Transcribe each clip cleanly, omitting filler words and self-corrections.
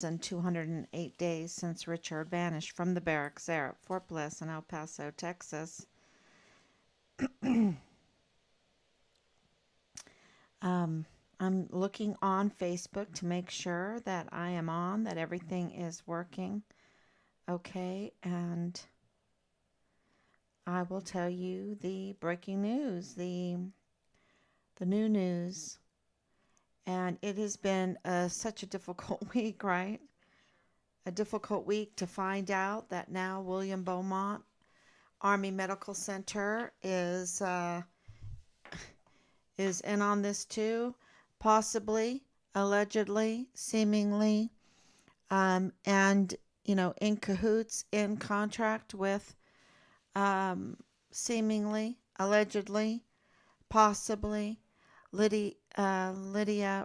and 208 days since Richard vanished from the barracks there at Fort Bliss in El Paso, Texas. um, I'm looking on Facebook to make sure that I am on, that everything is working okay, and I will tell you the breaking news, the new news. And it has been such a difficult week, right? A difficult week to find out that now William Beaumont Army Medical Center is in on this too, possibly, allegedly, seemingly, and in cahoots, in contract with, um, seemingly, allegedly, possibly, Lydia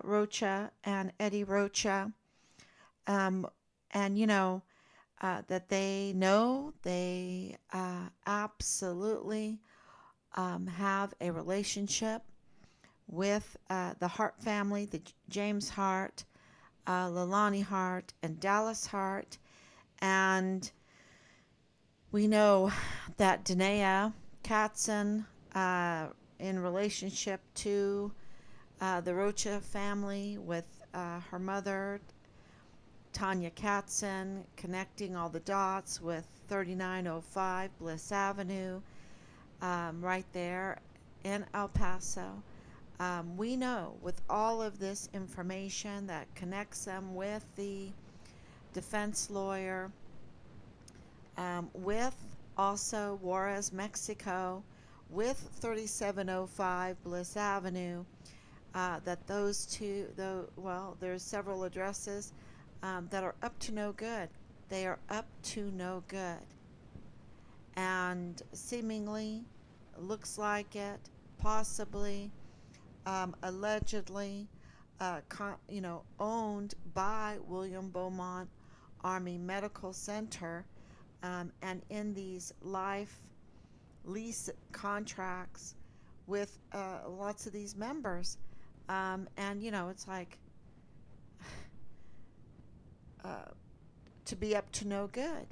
Rocha and Eddie Rocha, um, and that they know they absolutely have a relationship with the Hart family, the James Hart, Leilani Hart, and Dallas Hart. And we know that Danae Katzen, in relationship to the Rocha family with her mother, Tanya Katzen, connecting all the dots with 3905 Bliss Avenue, right there in El Paso. We know with all of this information that connects them with the defense lawyer, with also Juarez, Mexico, with 3705 Bliss Avenue, that those two, there's several addresses that are up to no good. They are up to no good. And seemingly, looks like it, possibly, allegedly, owned by William Beaumont Army Medical Center, and in these life lease contracts with lots of these members. And it's like uh, to be up to no good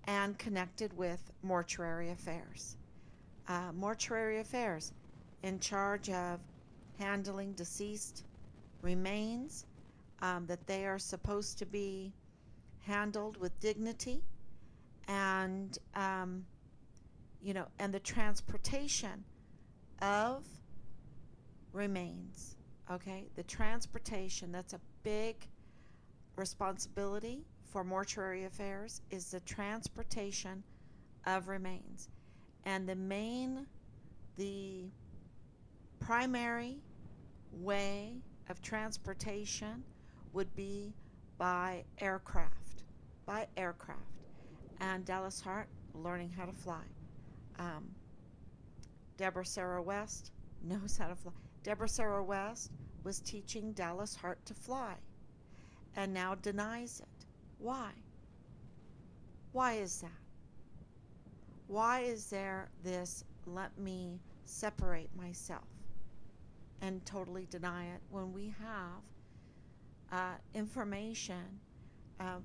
and connected with mortuary affairs. Mortuary affairs in charge of handling deceased remains, that they are supposed to be handled with dignity, and and the transportation of remains. Okay, the transportation, that's a big responsibility for mortuary affairs, is the transportation of remains. And the primary way of transportation would be by aircraft. By aircraft. And Dallas Hart learning how to fly. Um, Deborah Sarah West knows how to fly. Deborah Sarah West was teaching Dallas Hart to fly and now denies it. Why? Why is that? Why is there this let me separate myself and totally deny it when we have information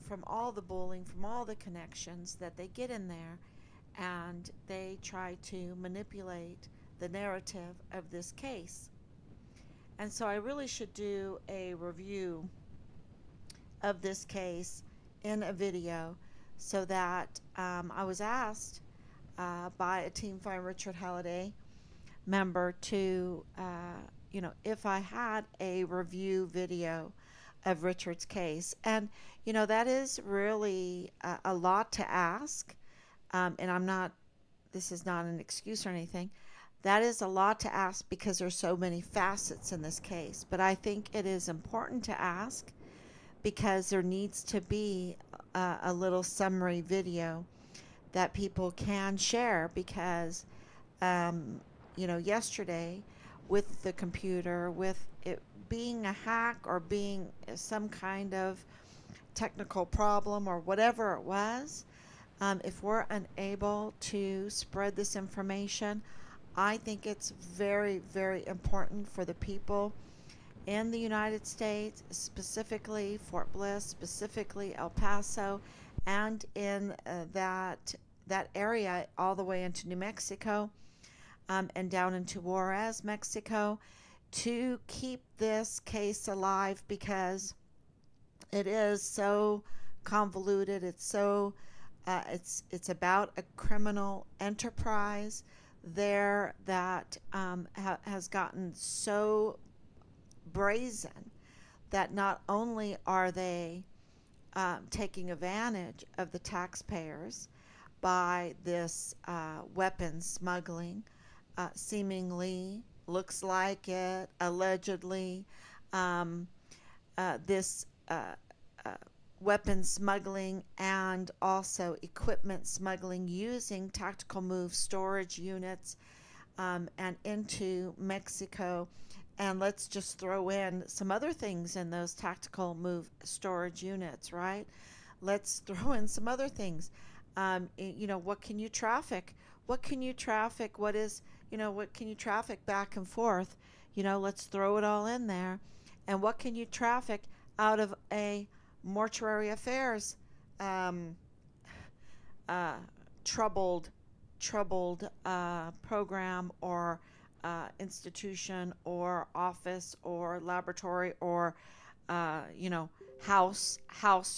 from all the bullying, from all the connections that they get in there, and they try to manipulate the narrative of this case. And so I really should do a review of this case in a video, so that I was asked by a Team Find Richard Halliday member to, if I had a review video of Richard's case. And, that is really a lot to ask. And this is not an excuse or anything. That is a lot to ask because there's so many facets in this case. But I think it is important to ask because there needs to be a little summary video that people can share, because yesterday, with the computer, with it being a hack or being some kind of technical problem or whatever it was, if we're unable to spread this information, I think it's very, very important for the people in the United States, specifically Fort Bliss, specifically El Paso, and in that area all the way into New Mexico, and down into Juarez, Mexico, to keep this case alive because it is so convoluted. It's so it's about a criminal enterprise there that has gotten so brazen that not only are they taking advantage of the taxpayers by this weapons smuggling, seemingly looks like it, allegedly, um, this uh, weapons smuggling and also equipment smuggling using tactical move storage units and into Mexico. And let's just throw in some other things in those tactical move storage units, right? Let's throw in some other things. What can you traffic? What can you traffic? What can you traffic back and forth? Let's throw it all in there. And what can you traffic out of a mortuary affairs um, uh, troubled program or institution or office or laboratory or house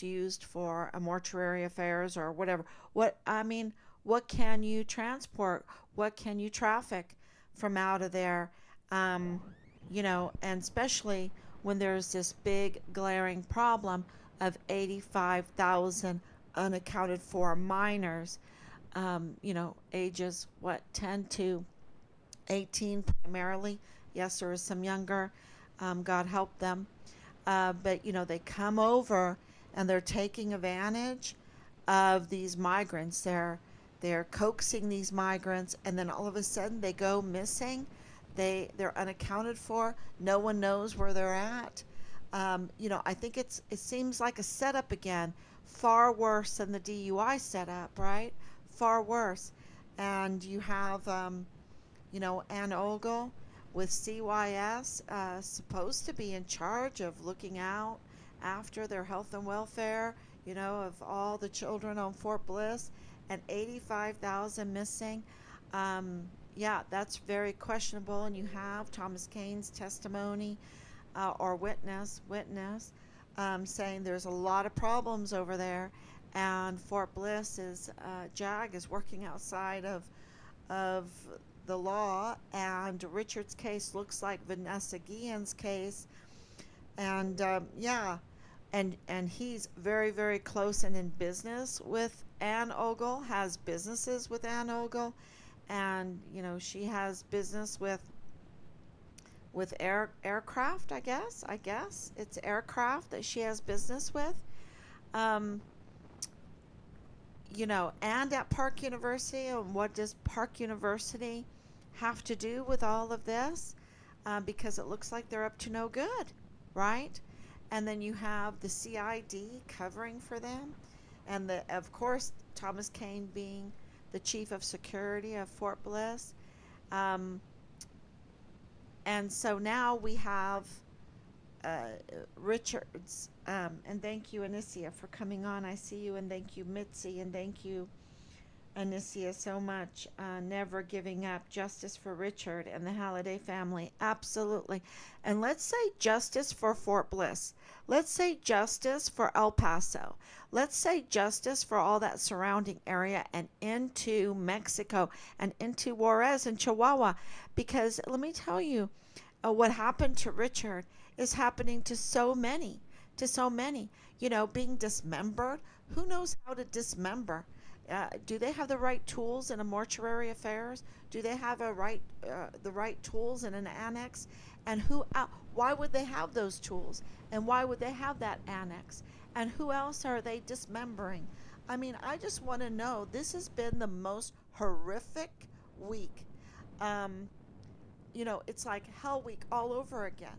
used for a mortuary affairs or whatever. What can you transport? What can you traffic from out of there? um, and especially when there's this big glaring problem of 85,000 unaccounted for minors, ages what, 10 to 18 primarily. Yes, there is some younger, God help them. But they come over and they're taking advantage of these migrants. They're coaxing these migrants, and then all of a sudden they go missing. They're unaccounted for. No one knows where they're at. I think it seems like a setup again, far worse than the DUI setup, right? Far worse. And you have Ann Ogle with CYS, supposed to be in charge of looking out after their health and welfare, of all the children on Fort Bliss, and 85,000 missing. Yeah, that's very questionable. And you have Thomas Kane's testimony or witness saying there's a lot of problems over there, and Fort Bliss is JAG is working outside of the law, and Richard's case looks like Vanessa Guillen's case, and yeah, and he's very, very close and in business with Ann Ogle, has businesses with Ann Ogle, and she has business with aircraft. I guess it's aircraft that she has business with. Um, and at Park University. And what does Park University have to do with all of this? Because it looks like they're up to no good, right? And then you have the CID covering for them, and of course Thomas Kane being the chief of security of Fort Bliss. Um, and so now we have uh, Richards, and thank you, Anicia, for coming on. I see you, and thank you, Mitzi, and thank you, Anicia, so much. Never giving up. Justice for Richard and the Halliday family. Absolutely. And let's say justice for Fort Bliss. Let's say justice for El Paso. Let's say justice for all that surrounding area and into Mexico and into Juarez and Chihuahua. Because let me tell you, what happened to Richard is happening to so many, being dismembered. Who knows how to dismember? Do they have the right tools in a mortuary affairs? Do they have the right tools in an annex? And why would they have those tools? And why would they have that annex? And who else are they dismembering? I just want to know. This has been the most horrific week. Um, it's like Hell Week all over again.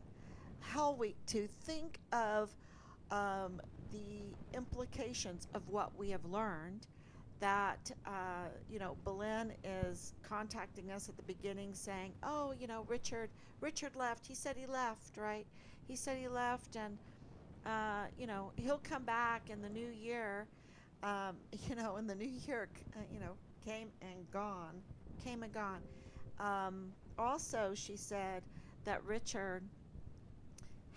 Hell Week, to think of the implications of what we have learned, that, Belen is contacting us at the beginning saying, oh, Richard left. He said he left, right? He said he left, and, he'll come back in the new year. In the new year, came and gone, came and gone. Also, she said that Richard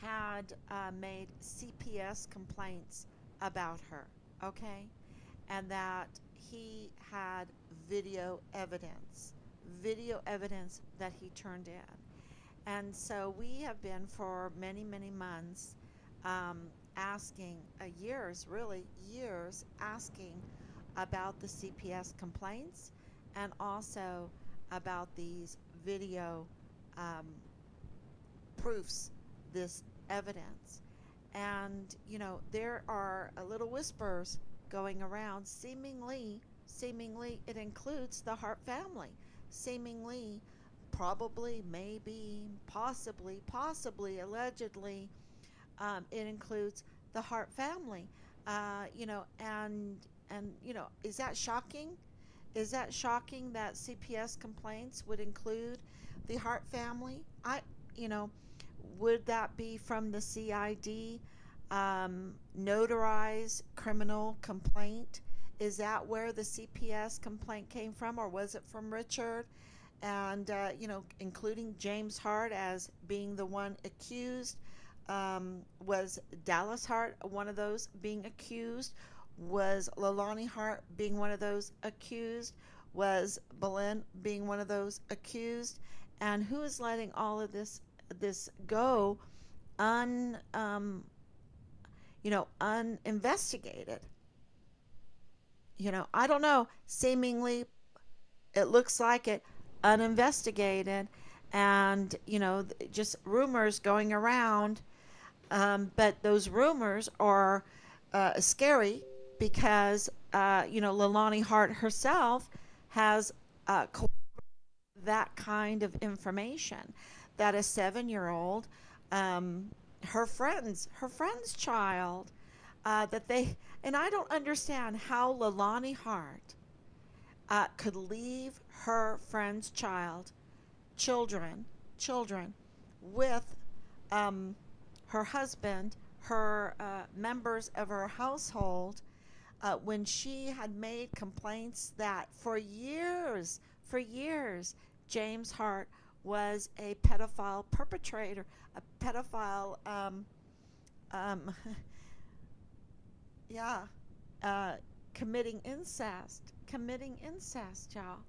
had made CPS complaints about her, okay? And that he had video evidence that he turned in. And so we have been for many, many months asking, years, asking about the CPS complaints and also about these video um, proofs, this evidence. And, there are little whispers going around. Seemingly, it includes the Hart family. Seemingly, probably, maybe, possibly, allegedly, it includes the Hart family. And is that shocking? Is that shocking that CPS complaints would include the Hart family? You know, would that be from the CID notarized criminal complaint? Is that where the CPS complaint came from, or was it from Richard? And, including James Hart as being the one accused. Was Dallas Hart one of those being accused? Was Leilani Hart being one of those accused? Was Belen being one of those accused? And who is letting all of this go un uninvestigated? I don't know. Seemingly, it looks like it uninvestigated, and just rumors going around. But those rumors are scary because Leilani Hart herself has that kind of information that a 7-year-old, her friend's child, that they, and I don't understand how Leilani Hart could leave her friend's children with her husband, her members of her household, when she had made complaints that for years, James Hart was a pedophile perpetrator, a pedophile, yeah, committing incest, y'all.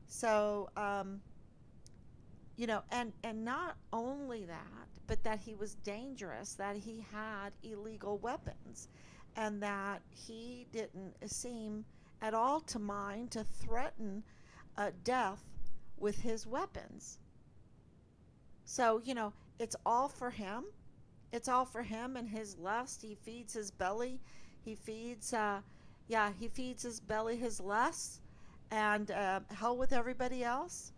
So, and not only that, but that he was dangerous, that he had illegal weapons, and that he didn't seem at all to mind to threaten death with his weapons. So, it's all for him. It's all for him and his lust. He feeds his belly. He feeds, he feeds his belly his lusts, and hell with everybody else.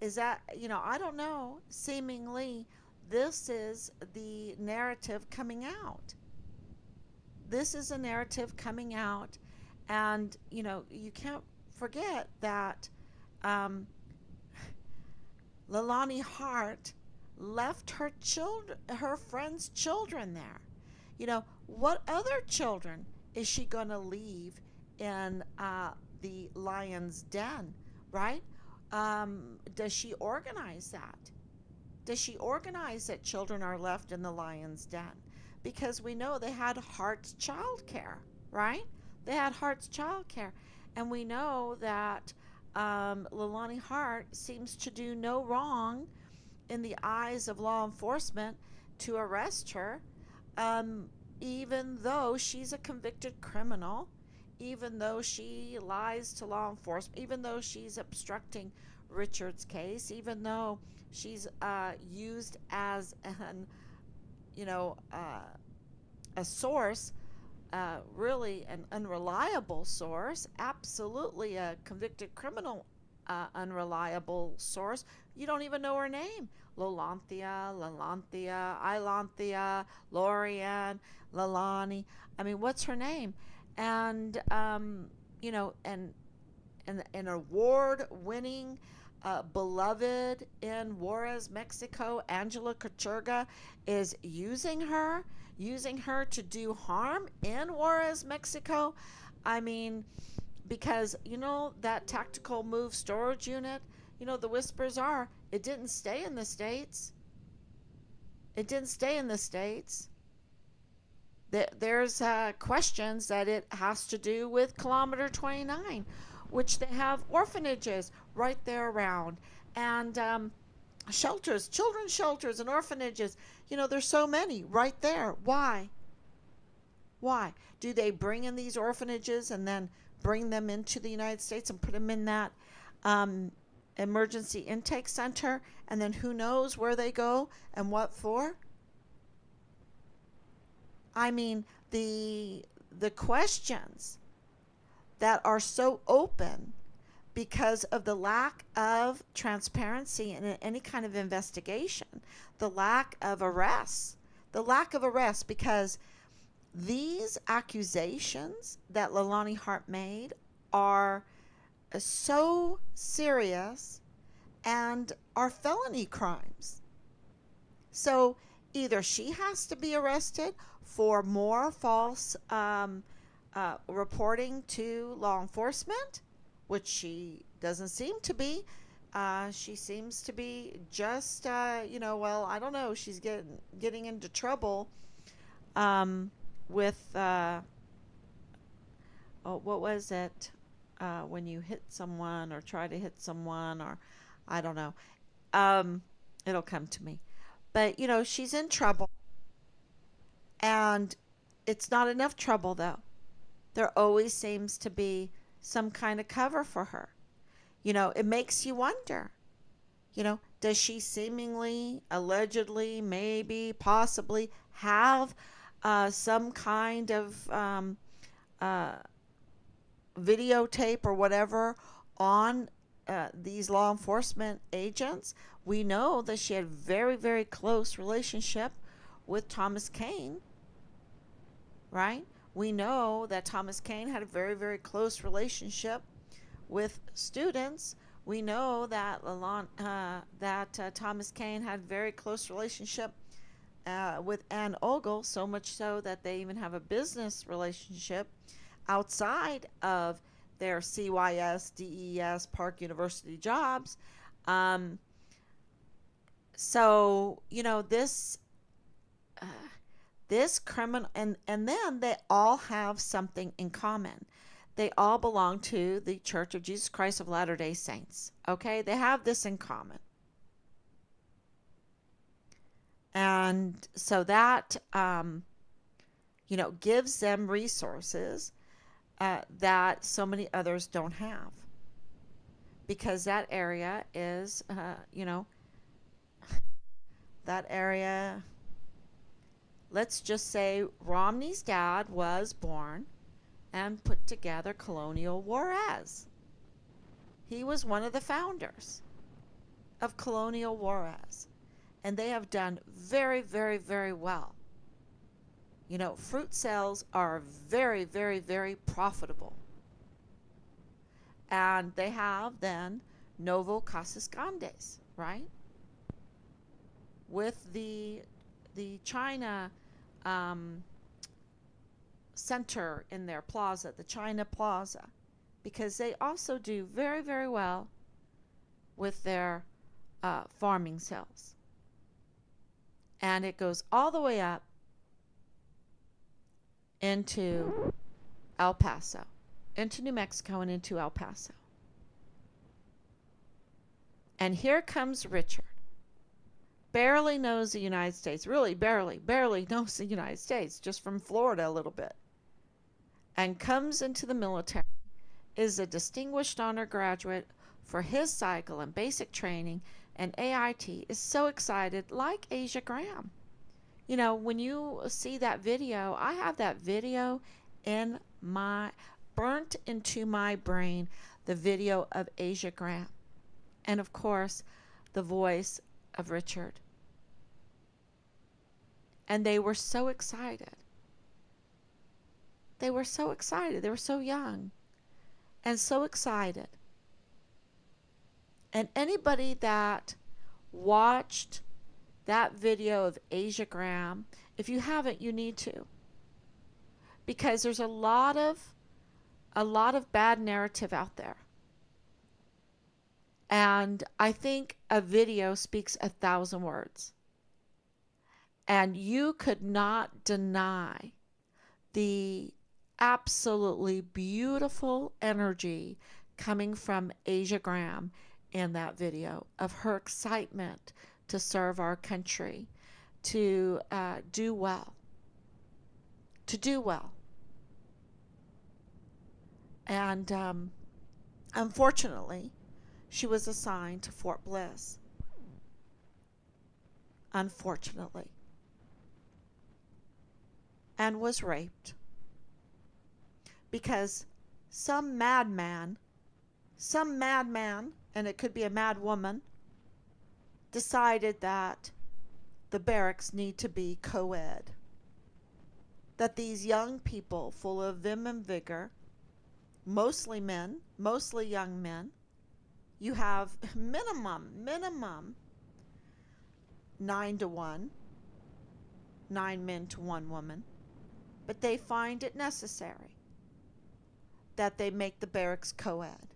Is that, I don't know. Seemingly, this is the narrative coming out. This is a narrative coming out. And, you can't forget that Leilani Hart left her friend's children there. What other children is she going to leave in the lion's den, right? Does she organize that? Does she organize that children are left in the lion's den? Because we know they had Hart's childcare, right? They had Hart's childcare. And we know that Leilani Hart seems to do no wrong in the eyes of law enforcement to arrest her, even though she's a convicted criminal, even though she lies to law enforcement, even though she's obstructing Richard's case, even though she's used as a source, really an unreliable source, absolutely a convicted criminal unreliable source. You don't even know her name. Lolanthia, Lalanthia, Ilanthia, Lorian, Lalani. I mean, what's her name? And and an award-winning, beloved in Juarez, Mexico, Angela Kachurga is using her to do harm in Juarez, Mexico. I mean, because that tactical move storage unit, the whispers are it didn't stay in the states. It didn't stay in the states. There's questions that it has to do with Kilometer 29, which they have orphanages right there around, and shelters, children's shelters, and orphanages. There's so many right there. Why do they bring in these orphanages and then bring them into the United States and put them in that um, emergency intake center, and then who knows where they go and what for? I mean, the questions that are so open because of the lack of transparency in any kind of investigation, the lack of arrests, because these accusations that Leilani Hart made are so serious and are felony crimes. So either she has to be arrested for more false reporting to law enforcement, which she doesn't seem to be. She seems to be just, well, I don't know. She's getting into trouble with, what was it? When you hit someone or try to hit someone, or I don't know. Um, it'll come to me. But, she's in trouble. And it's not enough trouble, though. There always seems to be some kind of cover for her. It makes you wonder, does she seemingly, allegedly, maybe, possibly have some kind of uh, videotape or whatever on these law enforcement agents? We know that she had a very, very close relationship with Thomas Kane, right? We know that Thomas Kane had a very, very close relationship with students. We know that Thomas Kane had a very close relationship with Ann Ogle, so much so that they even have a business relationship outside of their CYS, DES, Park University jobs. Um, so uh, this criminal, and then they all have something in common. They all belong to the Church of Jesus Christ of Latter-day Saints. Okay, they have this in common, and so that gives them resources that so many others don't have, because that area is, that area. Let's just say Romney's dad was born and put together Colonial Juarez. He was one of the founders of Colonial Juarez, and they have done very, very, very well. Fruit sales are very, very, very profitable. And they have then Novo Casas Grandes, right? With the China um, center in their plaza, the China Plaza, because they also do very, very well with their farming sales. And it goes all the way up into El Paso, into New Mexico, and into El Paso. And here comes Richard. Barely knows the United States, really barely knows the United States, just from Florida a little bit. And comes into the military, is a distinguished honor graduate for his cycle and basic training, and AIT, is so excited, like Asia Graham. When you see that video, I have that video in burnt into my brain, the video of Asia Graham. And of course, the voice of Richard. And they were so excited. They were so excited. They were so young and so excited. And anybody that watched that video of Asia Graham, if you haven't, you need to. Because there's a lot of bad narrative out there. And I think a video speaks 1,000 words. And you could not deny the absolutely beautiful energy coming from Asia Graham in that video of her excitement to serve our country, to do well. To do well. And unfortunately, she was assigned to Fort Bliss. Unfortunately. And was raped. Because some madman, and it could be a mad woman, decided that the barracks need to be co-ed. That these young people full of vim and vigor, mostly men, mostly young men, you have minimum 9 to 1, 9 men to 1 woman, but they find it necessary that they make the barracks co-ed.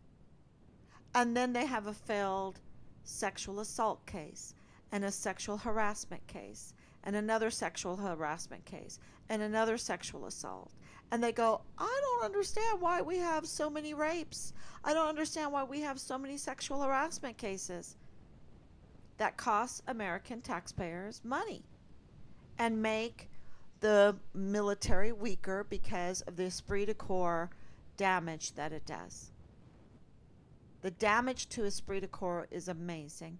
And then they have a failed sexual assault case, and a sexual harassment case, and another sexual harassment case, and another sexual assault. And they go, I don't understand why we have so many rapes. I don't understand why we have so many sexual harassment cases. That costs American taxpayers money and make the military weaker because of the esprit de corps damage that it does. The damage to esprit de corps is amazing,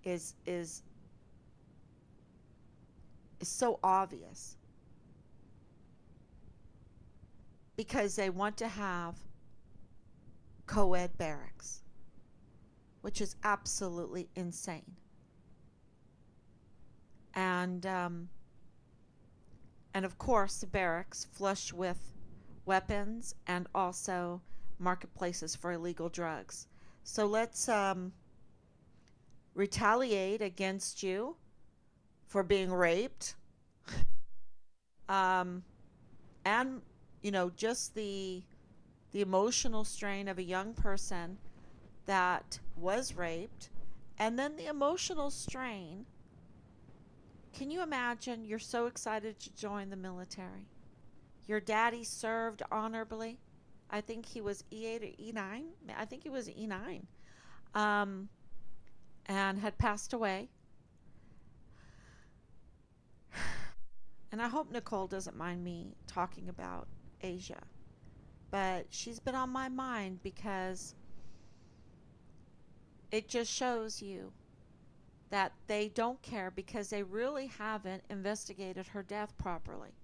is so obvious, because they want to have co-ed barracks, which is absolutely insane. And of course the barracks flush with weapons and also marketplaces for illegal drugs. So let's retaliate against you for being raped. And just the emotional strain of a young person that was raped, and then the emotional strain. Can you imagine? You're so excited to join the military. Your daddy served honorably. I think he was E8 or E9. I think he was E9. And had passed away. And I hope Nicole doesn't mind me talking about Asia. But she's been on my mind because it just shows you that they don't care, because they really haven't investigated her death properly.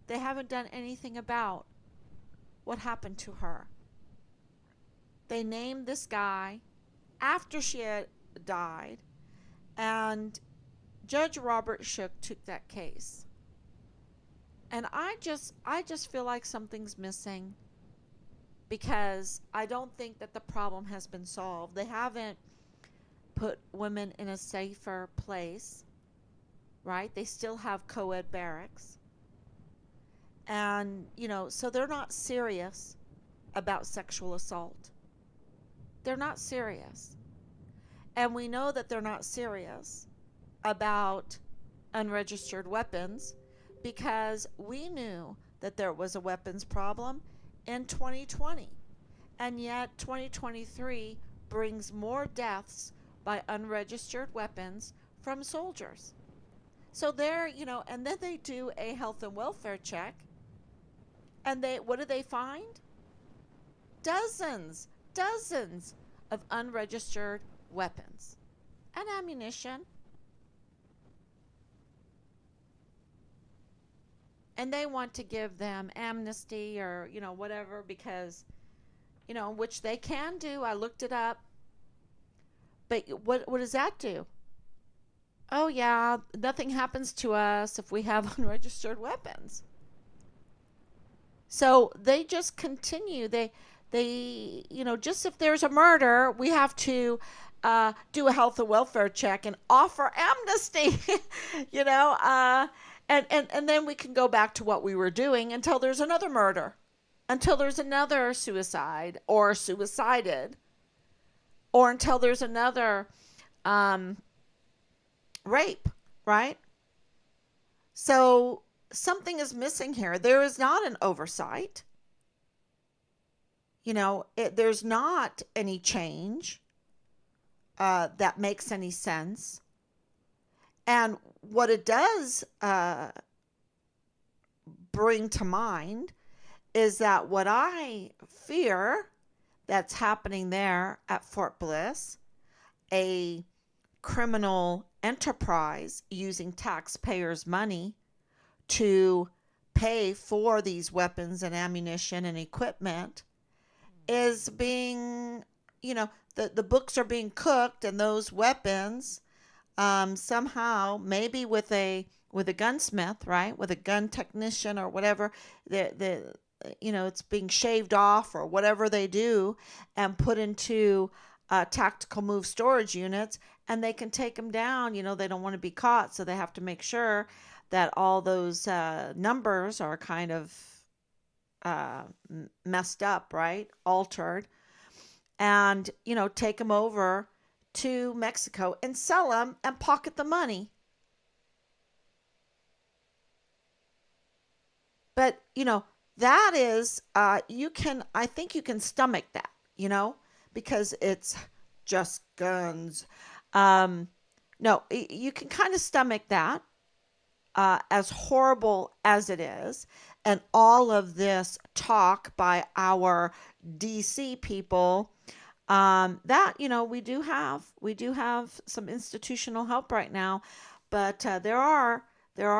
They haven't done anything about what happened to her. They named this guy after she had died, and Judge Robert Shook took that case. And I just feel like something's missing, because I don't think that the problem has been solved. They haven't put women in a safer place, right? They still have co-ed barracks. And, so they're not serious about sexual assault. They're not serious. And we know that they're not serious about unregistered weapons, because we knew that there was a weapons problem in 2020. And yet 2023 brings more deaths by unregistered weapons from soldiers. So they're, and then they do a health and welfare check, and what do they find? Dozens of unregistered weapons and ammunition. And they want to give them amnesty or, whatever, because, which they can do. I looked it up. But what does that do? Oh, yeah, nothing happens to us if we have unregistered weapons. So they just continue. Just if there's a murder, we have to do a health and welfare check and offer amnesty, you know, uh, and then we can go back to what we were doing until there's another murder, until there's another suicide or suicided, or until there's another um, rape, right? So something is missing here. There is not an oversight. There's not any change that makes any sense. And what it does bring to mind is that what I fear that's happening there at Fort Bliss, a criminal enterprise using taxpayers' money to pay for these weapons and ammunition and equipment, is being, the books are being cooked, and those weapons somehow, maybe with a gunsmith, right, with a gun technician or whatever, it's being shaved off or whatever they do and put into tactical move storage units, and they can take them down. They don't want to be caught, so they have to make sure that all those numbers are kind of uh, messed up, right? Altered, and, take them over to Mexico and sell them and pocket the money. But, that is, I think you can stomach that, because it's just guns. Um, no, you can kind of stomach that, as horrible as it is, and all of this talk by our DC people, that we do have some institutional help right now, but there are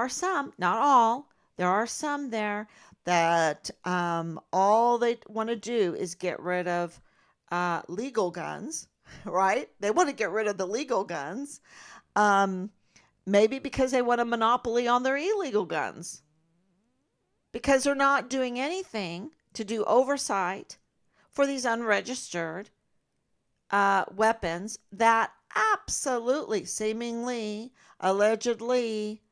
some, not all, there are some there that all they want to do is get rid of legal guns, right? They want to get rid of the legal guns. Um, Maybe because they want a monopoly on their illegal guns, because they're not doing anything to do oversight for these unregistered weapons that absolutely, seemingly, allegedly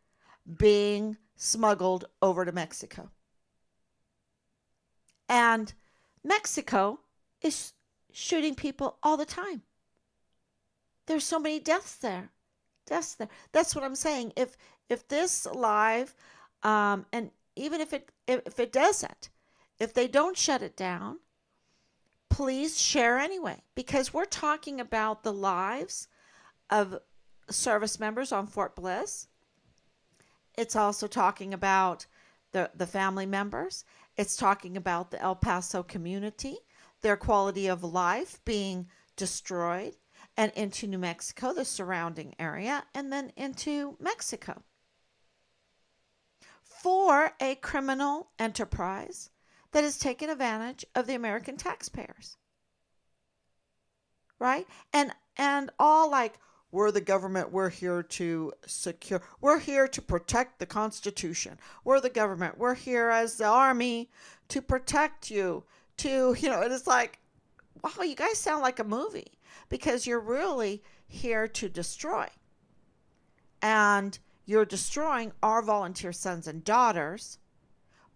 being smuggled over to Mexico. And Mexico is shooting people all the time. There's so many deaths there. Deaths there. That's what I'm saying. If this live, and even if it doesn't, if they don't shut it down, please share anyway, because we're talking about the lives of service members on Fort Bliss. It's also talking about the family members. It's talking about the El Paso community, their quality of life being destroyed, and into New Mexico, the surrounding area, and then into Mexico for a criminal enterprise that has taken advantage of the American taxpayers. Right? And all like, we're the government, we're here to secure, we're here to protect the Constitution. We're the government, we're here as the army to protect you. And it's like, wow, you guys sound like a movie, because you're really here to destroy. And you're destroying our volunteer sons and daughters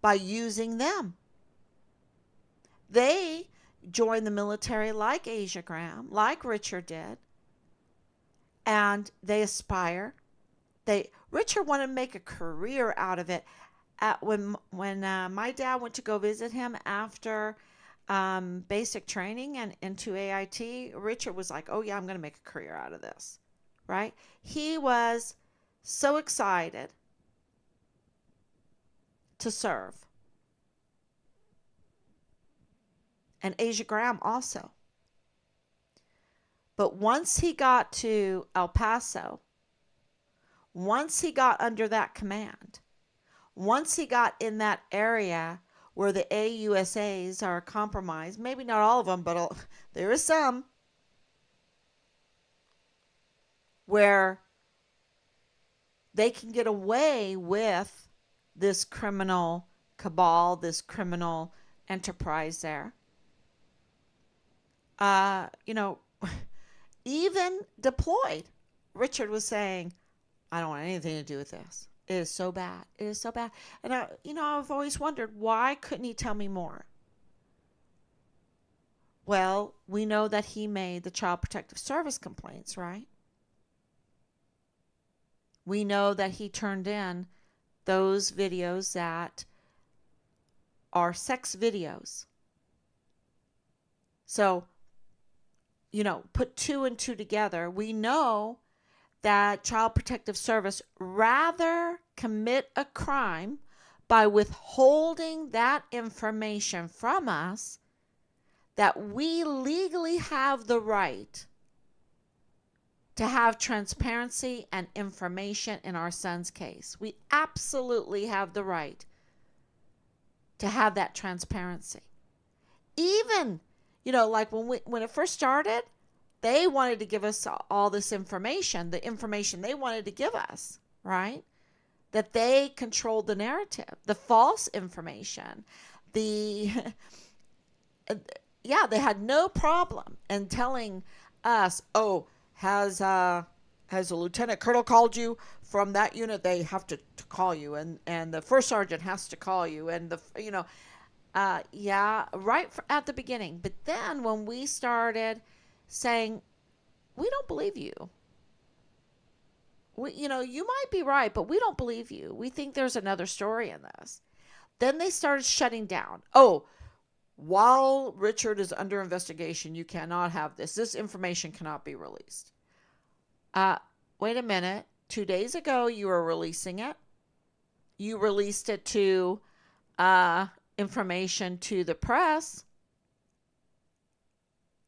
by using them. They join the military like Asia Graham, like Richard did, and they aspire. Richard wanted to make a career out of it. When my dad went to go visit him after basic training and into AIT, Richard was like, "Oh yeah, I'm going to make a career out of this." Right? He was so excited to serve. And Asia Graham also. But once he got to El Paso, once he got under that command, once he got in that area where the AUSAs are compromised, maybe not all of them, but there is some, where they can get away with this criminal cabal, this criminal enterprise there. You know, even deployed. Richard was saying, I don't want anything to do with this. It is so bad. It is so bad. And I've always wondered, why couldn't he tell me more? Well, we know that he made the Child Protective Service complaints, right? We know that he turned in those videos that are sex videos. So, put two and two together. We know that Child Protective Service rather commit a crime by withholding that information from us, that we legally have the right to have transparency and information in our son's case. We absolutely have the right to have that transparency. Even, like when it first started, they wanted to give us all this information, the information they wanted to give us, right? That they controlled the narrative, the false information, the yeah, they had no problem in telling us, oh, has a lieutenant colonel called you from that unit? They have to call you, and the first sergeant has to call you, and yeah, right at the beginning. But then when we started saying, we don't believe you, you might be right, but we don't believe you. We think there's another story in this. Then they started shutting down. Oh, while Richard is under investigation, you cannot have this. This information cannot be released. Wait a minute. 2 days ago, you were releasing it. You released it to information to the press.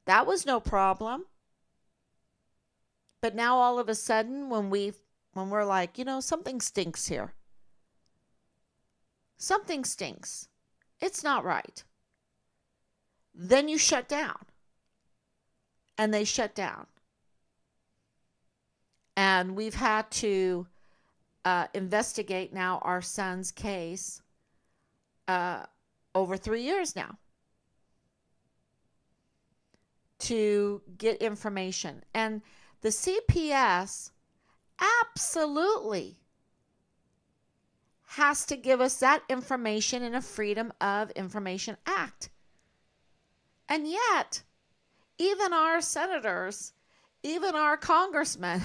That was no problem. But now all of a sudden, when we're like, something stinks here. Something stinks. It's not right. Then you shut down. And they shut down. And we've had to investigate now our son's case over 3 years now to get information. And the CPS absolutely has to give us that information in a Freedom of Information Act. And yet, even our senators, even our congressmen,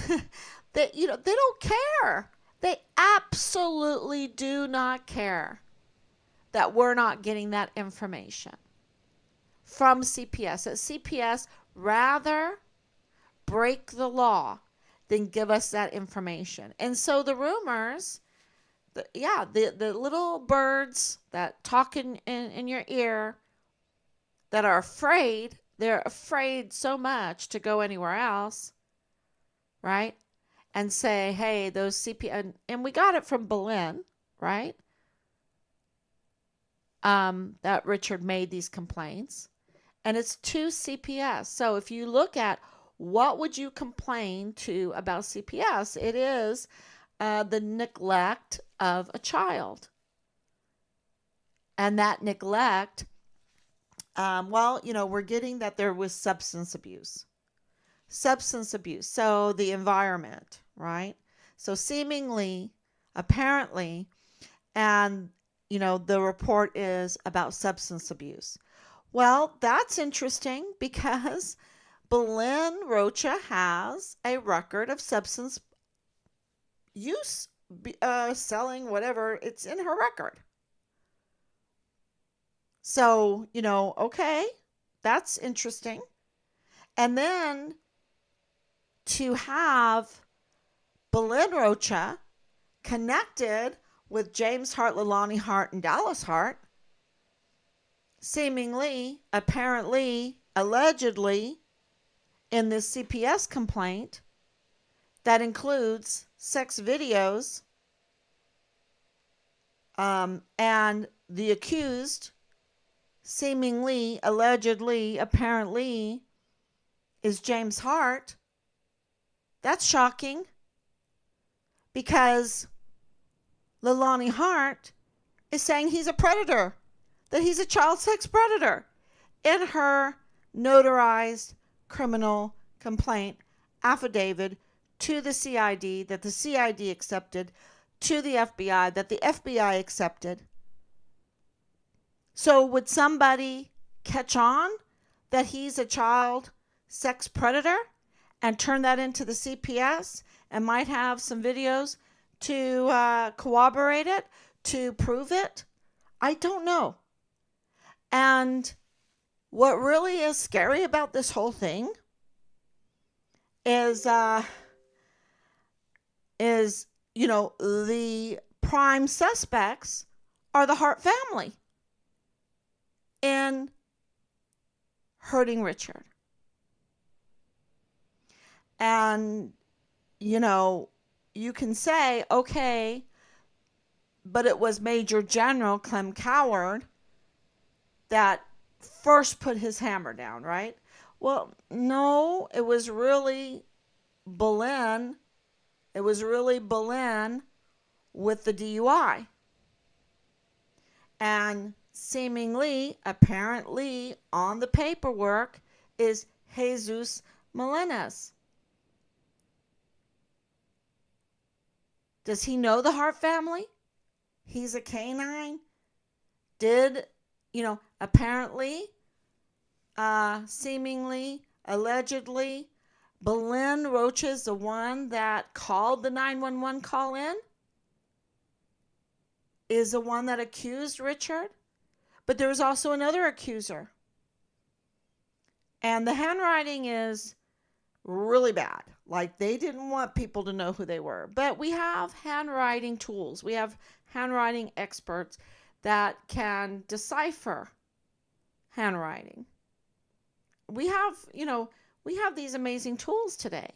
they don't care. They absolutely do not care that we're not getting that information from CPS. That CPS rather break the law than give us that information. And so the rumors, the little birds that talk in your ear, that are afraid, they're afraid so much to go anywhere else, right? And say, hey, those CPS, and we got it from Berlin, right? That Richard made these complaints, and it's to CPS. So if you look at what would you complain to about CPS, it is the neglect of a child. And that neglect, we're getting that there was substance abuse. So the environment, right? So seemingly, apparently, and, the report is about substance abuse. Well, that's interesting because Belen Rocha has a record of substance use, selling, whatever. It's in her record. So, okay, that's interesting. And then to have Belen Rocha connected with James Hart, Leilani Hart, and Dallas Hart, seemingly, apparently, allegedly, in this CPS complaint that includes sex videos, and the accused, seemingly, allegedly, apparently, is James Hart. That's shocking. because Leilani Hart is saying he's a predator, that he's a child sex predator in her notarized criminal complaint affidavit to the CID, that the CID accepted, to the FBI, that the FBI accepted. So would somebody catch on that he's a child sex predator and turn that into the CPS and might have some videos to corroborate it, to prove it? I don't know. And what really is scary about this whole thing is the prime suspects are the Hart family in hurting Richard. And you can say, okay, but it was Major General Clem Coward that first put his hammer down, right? Well, no, it was really Boleyn. It was really Boleyn with the DUI. And seemingly, apparently, on the paperwork is Jesus Melendez. Does he know the Hart family? He's a canine. Did, apparently, seemingly, allegedly, Boleyn Roach is the one that called the 911 call in, is the one that accused Richard. But there was also another accuser. And the handwriting is really bad. Like, they didn't want people to know who they were. But we have handwriting tools. We have handwriting experts that can decipher handwriting. We have these amazing tools today.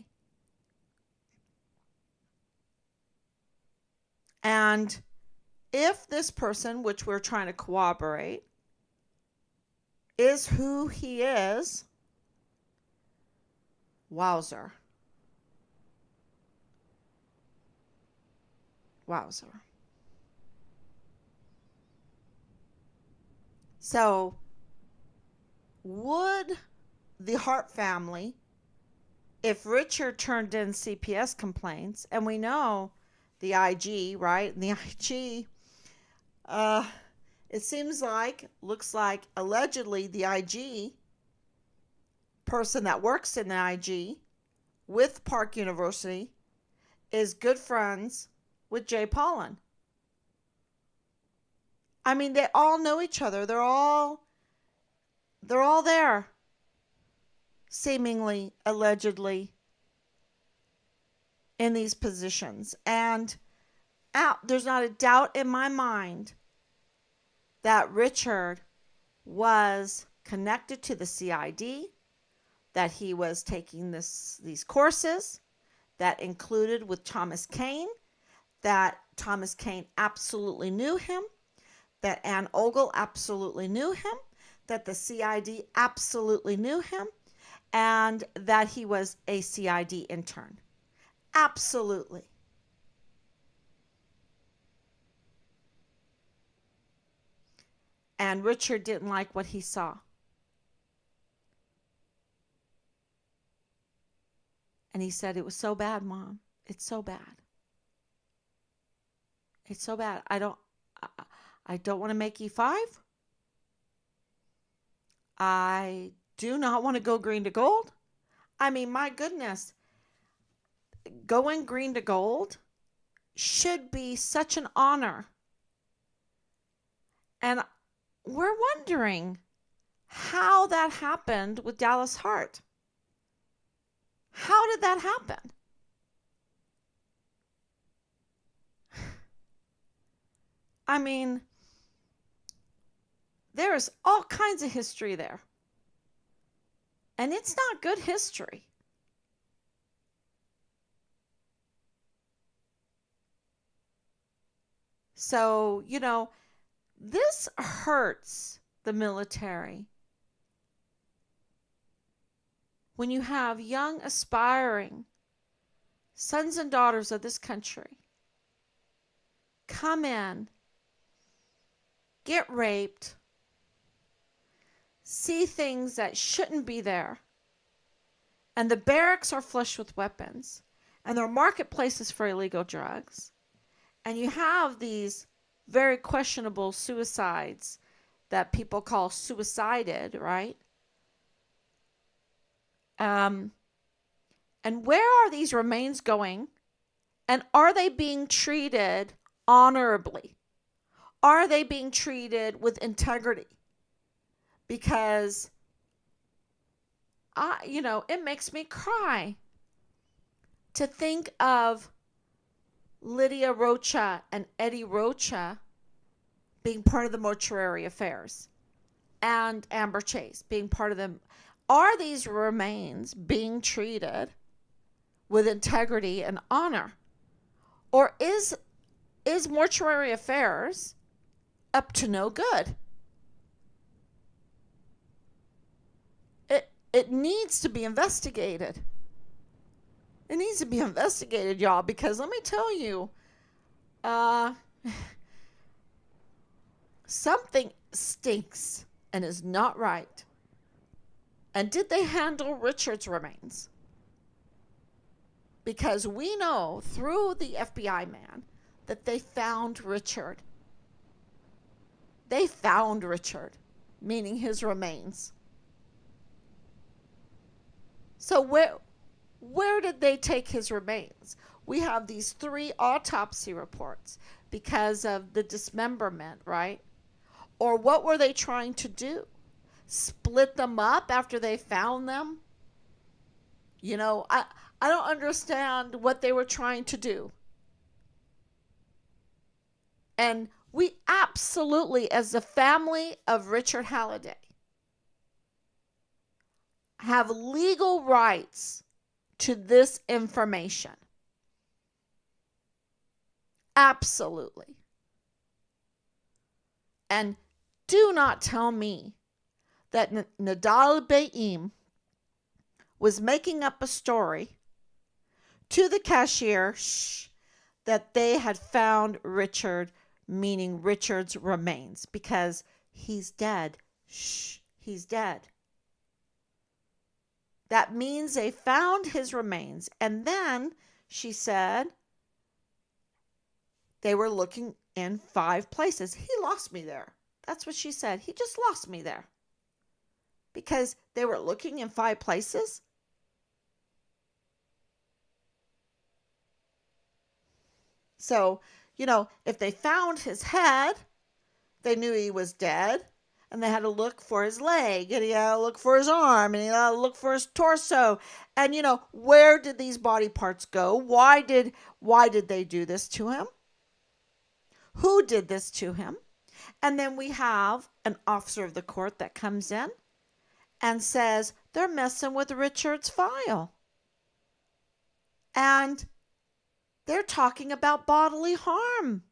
And if this person, which we're trying to corroborate, is who he is, wowzer. So, would the Hart family, if Richard turned in CPS complaints, and we know the IG, right? And the IG, it looks like allegedly the IG person that works in the IG with Park University is good friends with Jay Pollan. I mean, they all know each other. They're all there, seemingly, allegedly, in these positions. And there's not a doubt in my mind that Richard was connected to the CID, that he was taking these courses that included with Thomas Kane, that Thomas Kane absolutely knew him, that Ann Ogle absolutely knew him, that the CID absolutely knew him, and that he was a CID intern. Absolutely. And Richard didn't like what he saw. And he said, "It was so bad, Mom. It's so bad. It's so bad. I don't want to make E5. I do not want to go green to gold. I mean, my goodness, going green to gold should be such an honor." And we're wondering how that happened with Dallas Hart. How did that happen? I mean, there is all kinds of history there. And it's not good history. So, this hurts the military when you have young, aspiring sons and daughters of this country come in, get raped, see things that shouldn't be there, and the barracks are flush with weapons, and there are marketplaces for illegal drugs, and you have these very questionable suicides that people call suicided, right? And where are these remains going? And are they being treated honorably? Are they being treated with integrity? Because it makes me cry to think of Lydia Rocha and Eddie Rocha being part of the mortuary affairs and Amber Chase being part of them. Are these remains being treated with integrity and honor? Or is mortuary affairs up to no good? It needs to be investigated. It needs to be investigated, y'all, because let me tell you, something stinks and is not right. And did they handle Richard's remains? Because we know through the FBI man that they found Richard. They found Richard, meaning his remains. So where did they take his remains? We have these 3 autopsy reports because of the dismemberment, right? Or what were they trying to do? Split them up after they found them? I don't understand what they were trying to do. And we absolutely, as the family of Richard Halliday, have legal rights to this information. Absolutely. And do not tell me that Nadal Baim was making up a story to the cashier that they had found Richard, meaning Richard's remains, because he's dead. He's dead. That means they found his remains. And then she said they were looking in 5 places. He lost me there. That's what she said. He just lost me there. Because they were looking in 5 places. So, if they found his head, they knew he was dead. And they had to look for his leg, and he had to look for his arm, and he had to look for his torso. And where did these body parts go? Why did they do this to him? Who did this to him? And then we have an officer of the court that comes in and says they're messing with Richard's file. And they're talking about bodily harm.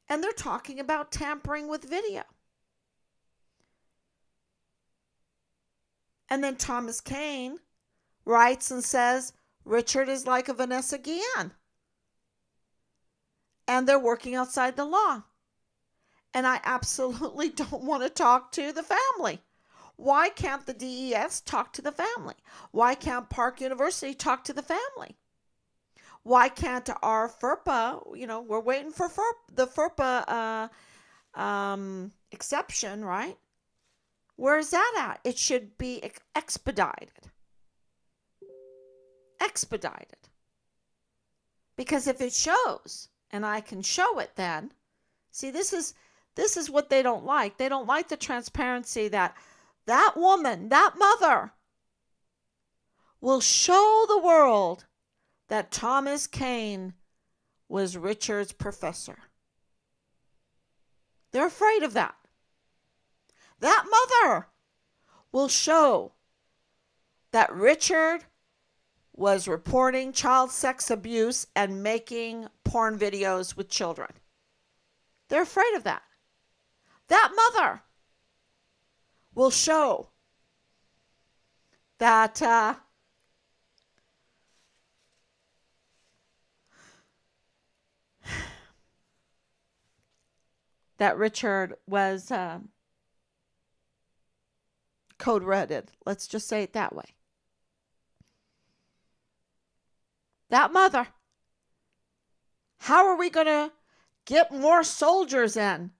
And they're talking about tampering with video. And then Thomas Kane writes and says, Richard is like a Vanessa Guillen. And they're working outside the law. And I absolutely don't want to talk to the family. Why can't the DES talk to the family? Why can't Park University talk to the family? Why can't our FERPA, we're waiting for the FERPA exception, right? Where is that at? It should be expedited. Expedited. Because if it shows, and I can show it then, see, this is what they don't like. They don't like the transparency that woman, that mother, will show the world that Thomas Kane was Richard's professor. They're afraid of that. That mother will show that Richard was reporting child sex abuse and making porn videos with children. They're afraid of that. That mother will show that that Richard was code reded. Let's just say it that way. That mother, how are we going to get more soldiers in?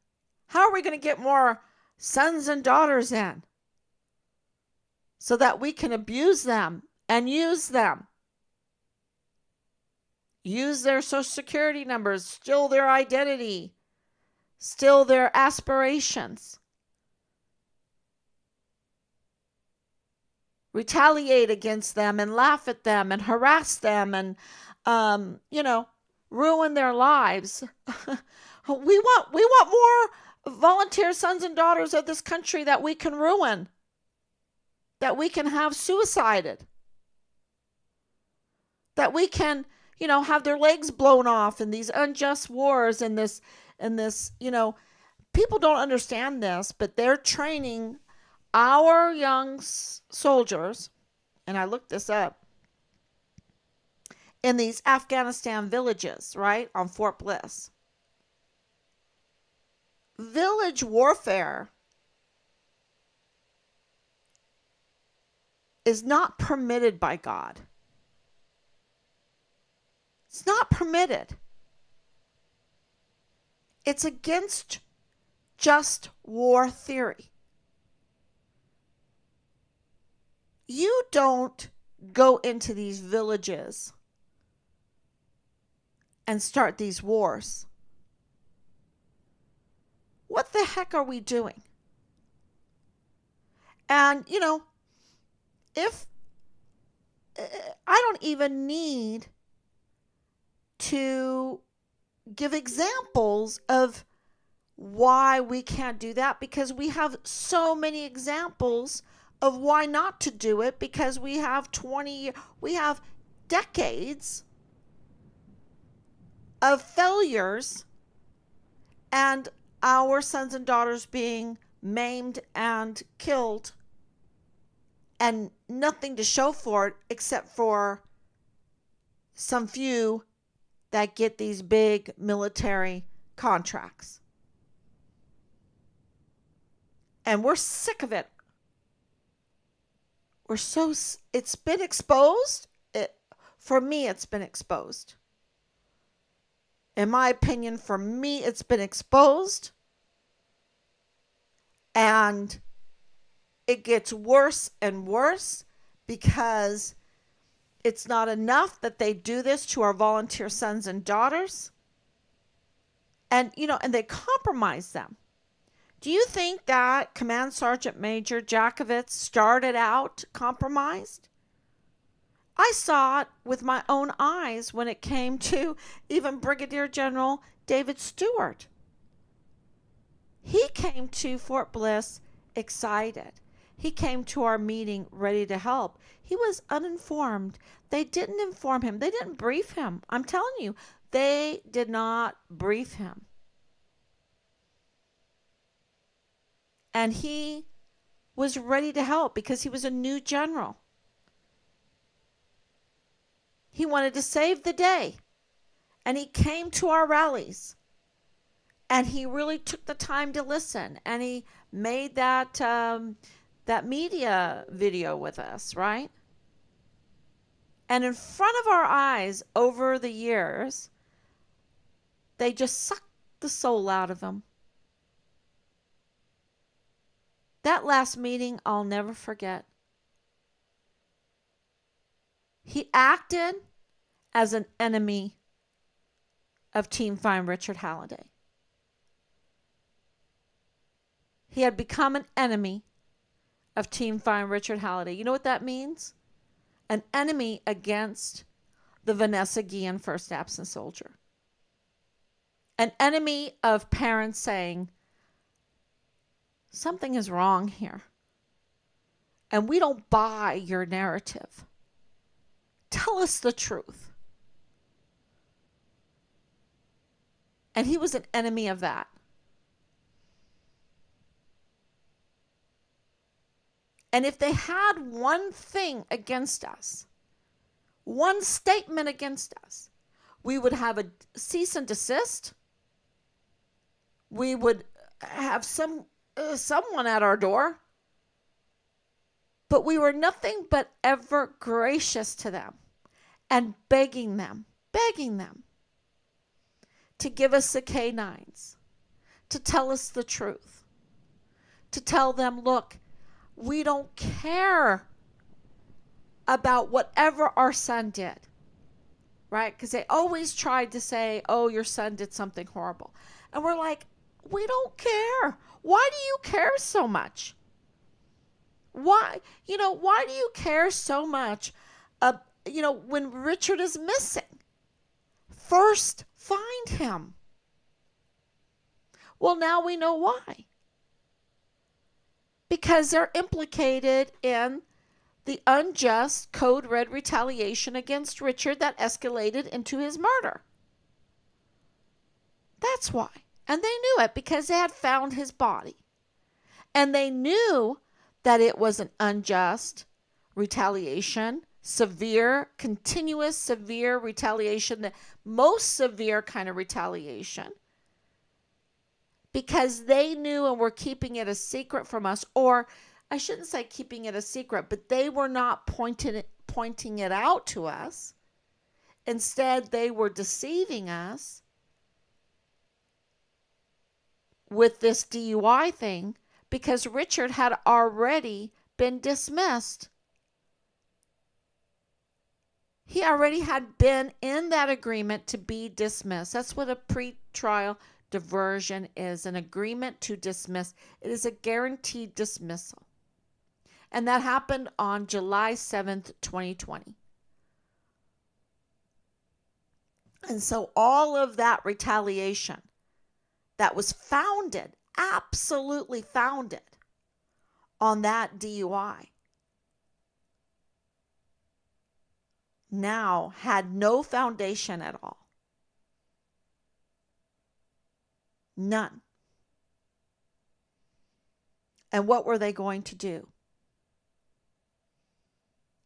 How are we going to get more sons and daughters in so that we can abuse them and use them? Use their social security numbers, steal their identity, steal their aspirations, retaliate against them and laugh at them and harass them and, ruin their lives. we want more volunteer sons and daughters of this country that we can ruin, that we can have suicided, that we can, have their legs blown off in these unjust wars and this, people don't understand this, but they're training our young soldiers, and I looked this up, in these Afghanistan villages, right, on Fort Bliss. Village warfare is not permitted by God. It's not permitted. It's against just war theory. You don't go into these villages and start these wars. What the heck are we doing? And, if I don't even need to give examples of why we can't do that, because we have so many examples of why not to do it, because we have decades of failures and our sons and daughters being maimed and killed and nothing to show for it except for some few that get these big military contracts. And we're sick of it. It's been exposed. For me, it's been exposed. In my opinion, for me, it's been exposed. And it gets worse and worse, because it's not enough that they do this to our volunteer sons and daughters. And, and they compromise them. Do you think that Command Sergeant Major Jakovitz started out compromised? I saw it with my own eyes when it came to even Brigadier General David Stewart. He came to Fort Bliss excited. He came to our meeting ready to help. He was uninformed. They didn't inform him. They didn't brief him. I'm telling you, they did not brief him. And he was ready to help because he was a new general. He wanted to save the day. And he came to our rallies. And he really took the time to listen. And he made that media video with us, right? And in front of our eyes, over the years, they just sucked the soul out of him. That last meeting, I'll never forget. He acted as an enemy of Team Fine Richard Halliday. He had become an enemy of Team Fine Richard Halliday. You know what that means? An enemy against the Vanessa Guillen First Absent Soldier. An enemy of parents saying, something is wrong here. And we don't buy your narrative. Tell us the truth. And he was an enemy of that. And if they had one thing against us, one statement against us, we would have a cease and desist. we would have someone at our door, but we were nothing but ever gracious to them and begging them to give us the canines, to tell us the truth, to tell them, look, we don't care about whatever our son did, right? Because they always tried to say, oh, your son did something horrible. And we're like, we don't care. Why do you care so much? Why do you care so much? When Richard is missing, first find him. Well, now we know why. Because they're implicated in the unjust code red retaliation against Richard that escalated into his murder. That's why. And they knew it because they had found his body. And they knew that it was an unjust retaliation, severe, continuous, severe retaliation, the most severe kind of retaliation. Because they knew and were keeping it a secret from us, or I shouldn't say keeping it a secret, but they were not pointing it out to us. Instead, they were deceiving us with this DUI thing because Richard had already been dismissed. He already had been in that agreement to be dismissed. That's what a pretrial diversion is, an agreement to dismiss. It is a guaranteed dismissal. And that happened on July 7th, 2020. And so all of that retaliation that was founded, absolutely founded, on that DUI now had no foundation at all. None. And what were they going to do?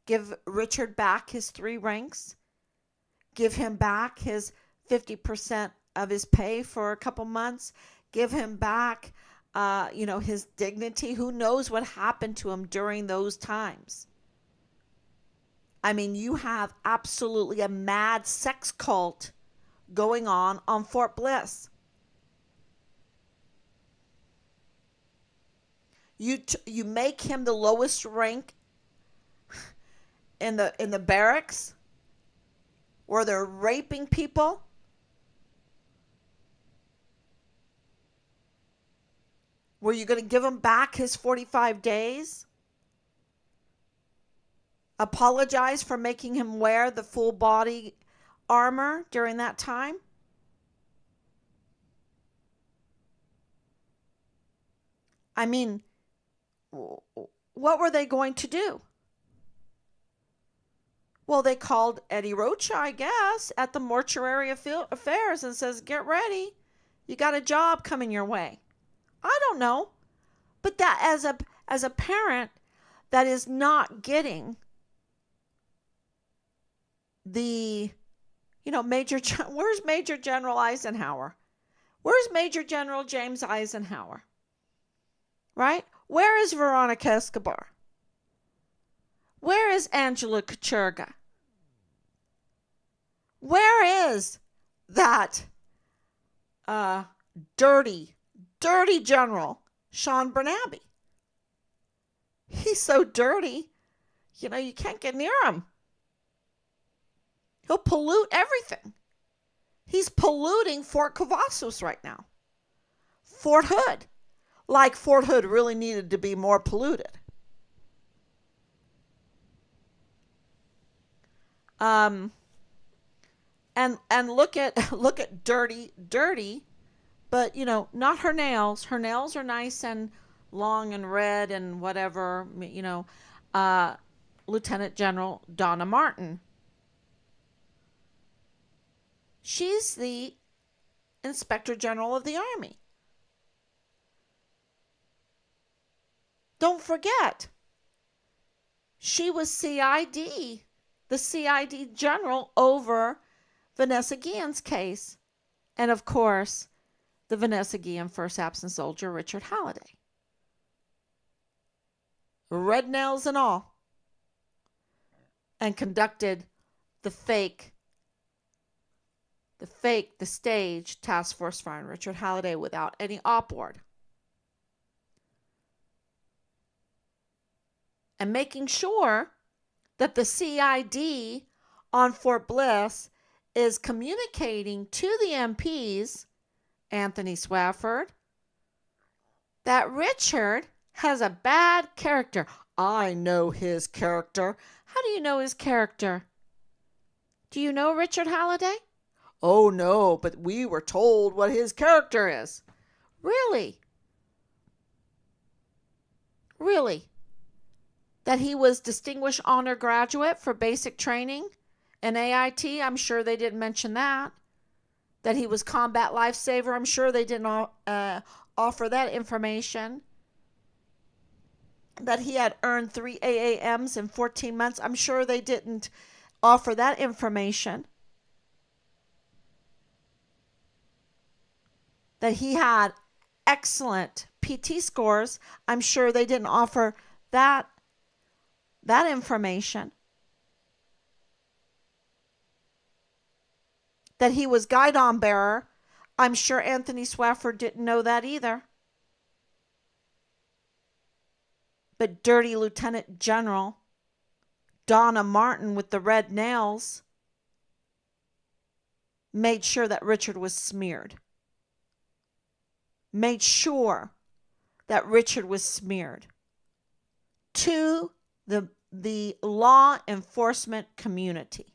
Give Richard back his 3 ranks? Give him back his 50% of his pay for a couple months? Give him back, his dignity? Who knows what happened to him during those times? I mean, you have absolutely a mad sex cult going on Fort Bliss. You make him the lowest rank in the barracks where they're raping people. Were you going to give him back his 45 days? Apologize for making him wear the full body armor during that time? I mean, what were they going to do? Well, they called Eddie Rocha, I guess, at the mortuary affairs and says, get ready. You got a job coming your way. I don't know. But that as a parent that is not getting the, where's Major General Eisenhower? Where's Major General James Eisenhower? Right? Where is Veronica Escobar? Where is Angela Kucherga? Where is that dirty general, Sean Bernabe? He's so dirty, you can't get near him. He'll pollute everything. He's polluting Fort Cavazos right now. Fort Hood. Like Fort Hood really needed to be more polluted. And look at dirty, but not her nails. Her nails are nice and long and red and whatever. Lieutenant General Donna Martin. She's the Inspector General of the Army. Don't forget, she was CID, the CID general over Vanessa Guillen's case. And of course, the Vanessa Guillen first absent soldier, Richard Halliday. Red nails and all. And conducted the stage task force find Richard Halliday without any op ward. And making sure that the CID on Fort Bliss is communicating to the MPs, Anthony Swafford, that Richard has a bad character. I know his character. How do you know his character? Do you know Richard Halliday? Oh, no, but we were told what his character is. Really? Really? That he was Distinguished Honor Graduate for basic training in AIT? I'm sure they didn't mention that. That he was Combat Lifesaver? I'm sure they didn't offer that information. That he had earned 3 AAMs in 14 months? I'm sure they didn't offer that information. That he had excellent PT scores? I'm sure they didn't offer that information. That he was guidon bearer? I'm sure Anthony Swafford didn't know that either. But dirty Lieutenant General Donna Martin with the red nails made sure that Richard was smeared. Made sure that Richard was smeared to the law enforcement community.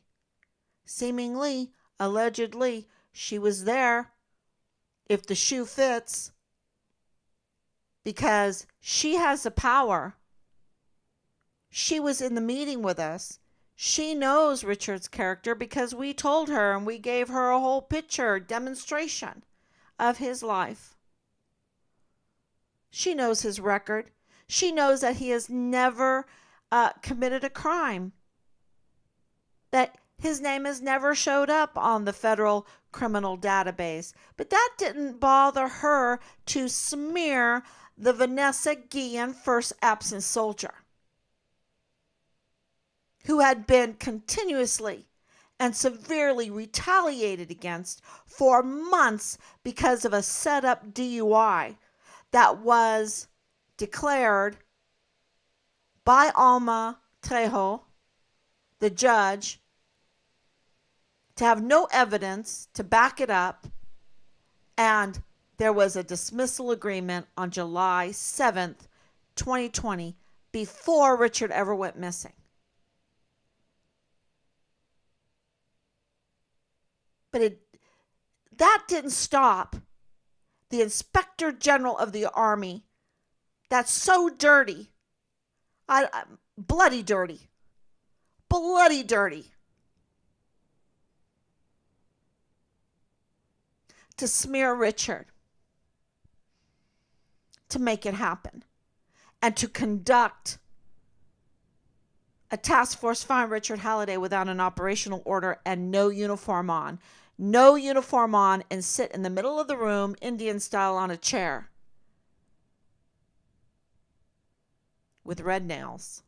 Seemingly, allegedly, she was there if the shoe fits, because she has the power. She was in the meeting with us. She knows Richard's character because we told her and we gave her a whole picture demonstration of his life. She knows his record. She knows that he has never committed a crime, that his name has never showed up on the federal criminal database. But that didn't bother her to smear the Vanessa Guillen first absent soldier, who had been continuously and severely retaliated against for months because of a set-up DUI that was declared by Alma Trejo, the judge, to have no evidence to back it up, and there was a dismissal agreement on July 7th, 2020, before Richard ever went missing. But that didn't stop the Inspector General of the Army, that's so dirty, bloody dirty, to smear Richard, to make it happen, and to conduct a task force find Richard Halliday without an operational order and no uniform on. No uniform on, and sit in the middle of the room, Indian style, on a chair with red nails.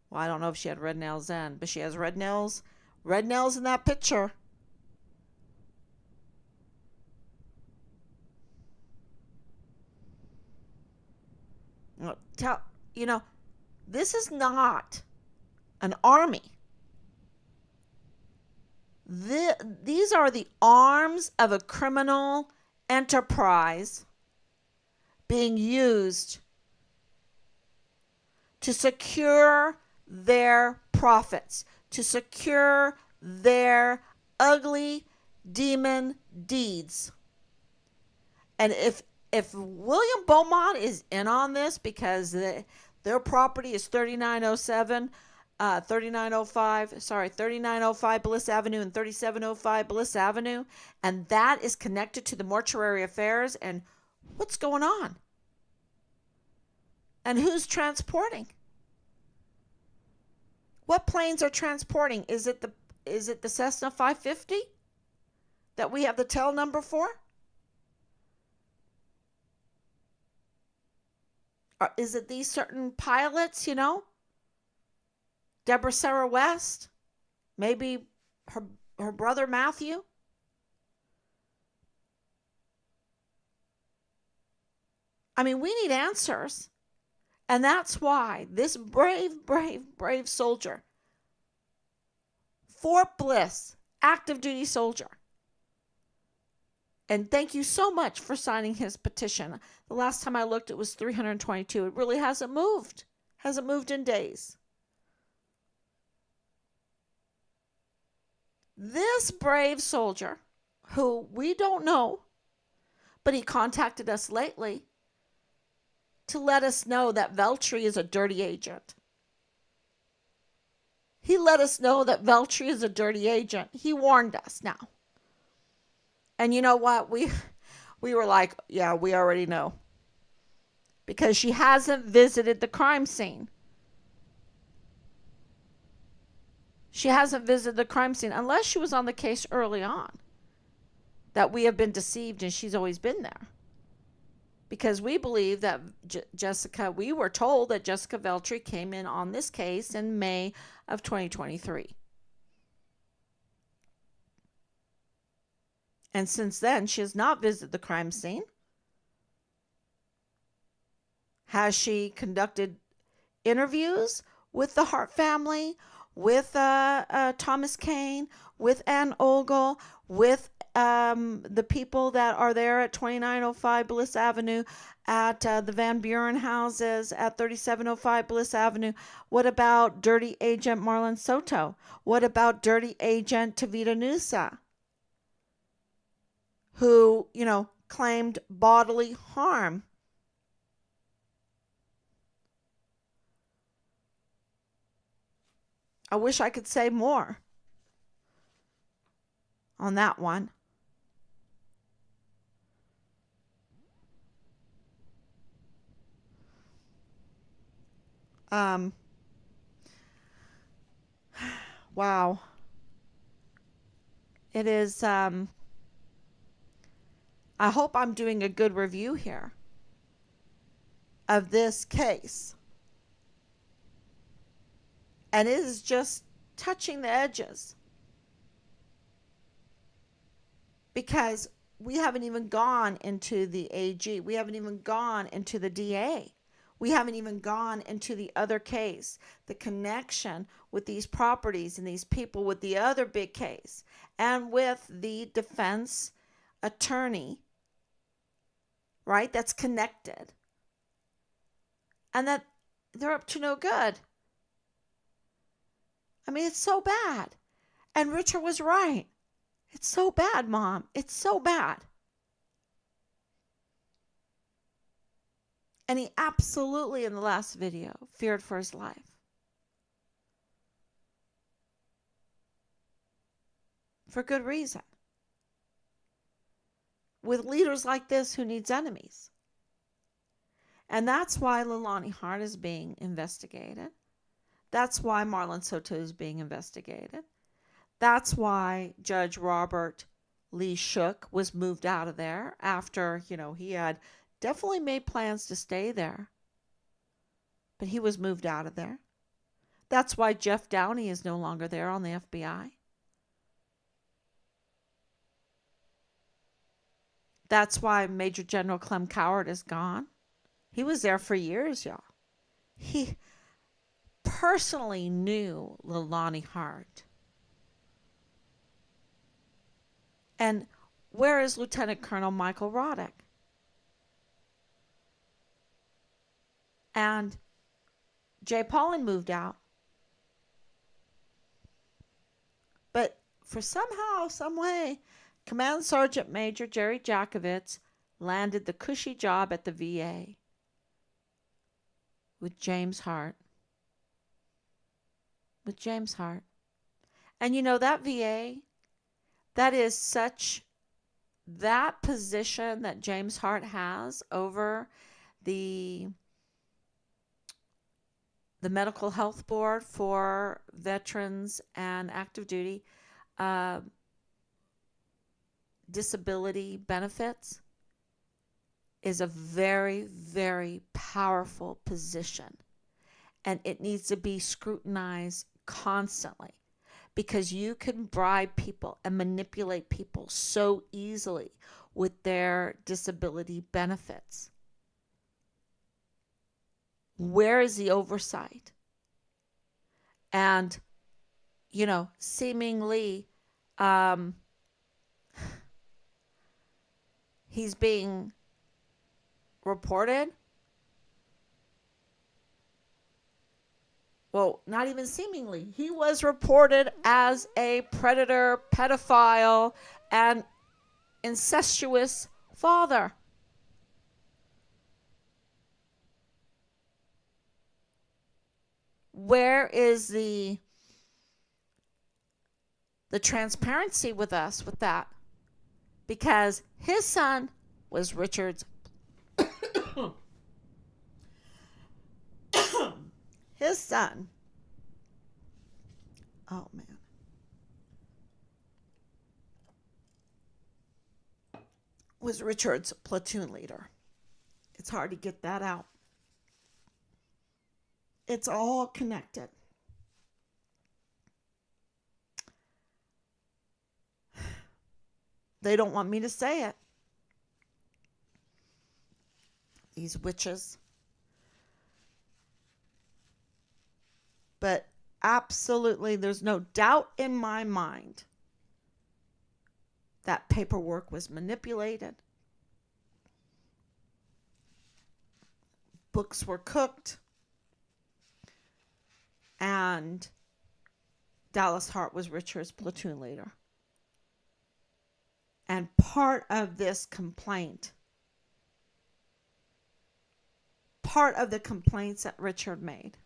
Well, I don't know if she had red nails then, but she has red nails in that picture. This is not an army. These are the arms of a criminal enterprise being used to secure their profits, to secure their ugly demon deeds. And if William Beaumont is in on this because their property is 3905 Bliss Avenue and 3705 Bliss Avenue, and that is connected to the mortuary affairs, and what's going on? And who's transporting? What planes are transporting? Is it the Cessna 550 that we have the tail number for? Or is it these certain pilots, Deborah Sarah West? Maybe her, her brother Matthew? I mean, we need answers. And that's why this brave, brave, brave soldier, Fort Bliss, active duty soldier, and thank you so much for signing his petition. The last time I looked, it was 322. It really hasn't moved. Hasn't moved in days. This brave soldier, who we don't know, but he contacted us lately to let us know that Veltri is a dirty agent. He let us know that Veltri is a dirty agent. He warned us now. And you know what? We were like, yeah, we already know. Because she hasn't visited the crime scene. She hasn't visited the crime scene unless she was on the case early on. That we have been deceived and she's always been there. Because we believe that we were told that Jessica Veltri came in on this case in May of 2023. And since then, she has not visited the crime scene. Has she conducted interviews with the Hart family, with Thomas Kane, with Ann Ogle, with the people that are there at 2905 Bliss Avenue, at the Van Buren houses, at 3705 Bliss Avenue? What about Dirty Agent Marlon Soto? What about Dirty Agent Tavita Nusa, who, claimed bodily harm? I wish I could say more on that one. Um, wow. It is, I hope I'm doing a good review here of this case. And it is just touching the edges. Because we haven't even gone into the AG. We haven't even gone into the DA. We haven't even gone into the other case, the connection with these properties and these people with the other big case, and with the defense attorney, right, that's connected. And that they're up to no good. I mean, it's so bad. And Richard was right. It's so bad, Mom. It's so bad. And he absolutely, in the last video, feared for his life. For good reason. With leaders like this, who needs enemies? And that's why Leilani Hart is being investigated. That's why Marlon Soto is being investigated. That's why Judge Robert Lee Shook was moved out of there after, he had definitely made plans to stay there. But he was moved out of there. That's why Jeff Downey is no longer there on the FBI. That's why Major General Clem Coward is gone. He was there for years, y'all. He personally knew Leilani Hart. And where is Lieutenant Colonel Michael Roddick? And Jay Paulin moved out. But for somehow, some way, Command Sergeant Major Jerry Jakovitz landed the cushy job at the VA with James Hart. With James Hart. And that VA, that is such, that position that James Hart has over the Medical Health Board for veterans and active duty disability benefits. is a very, very powerful position, and it needs to be scrutinized constantly, because you can bribe people and manipulate people so easily with their disability benefits. Where is the oversight? And, seemingly, he's being reported. Well, not even seemingly. He was reported as a predator, pedophile, and incestuous father. Where is the transparency with us with that? Because his son was Richard's his son. Oh man. Was Richard's platoon leader. It's hard to get that out. It's all connected. They don't want me to say it. These witches. But absolutely, there's no doubt in my mind that paperwork was manipulated. Books were cooked. And Dallas Hart was Richard's platoon leader. And part of this complaint, part of the complaints that Richard made,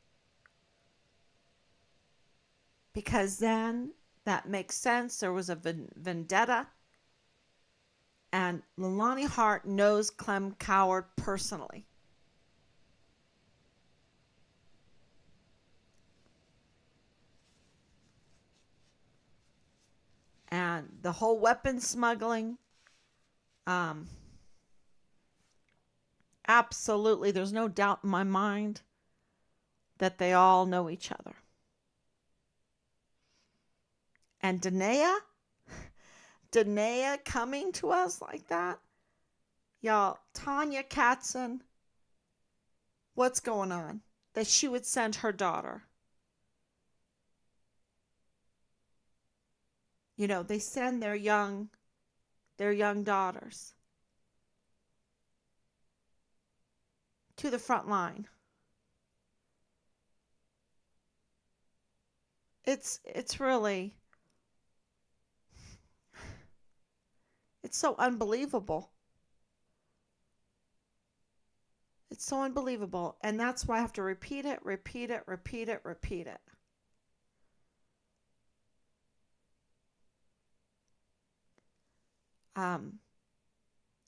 because then that makes sense. There was a vendetta. And Leilani Hart knows Clem Coward personally. And the whole weapon smuggling, absolutely, there's no doubt in my mind that they all know each other. And Danae coming to us like that, y'all, Tanya Katzen, what's going on? That she would send her daughter. They send their young daughters to the front line. It's really, it's so unbelievable. It's so unbelievable. And that's why I have to repeat it.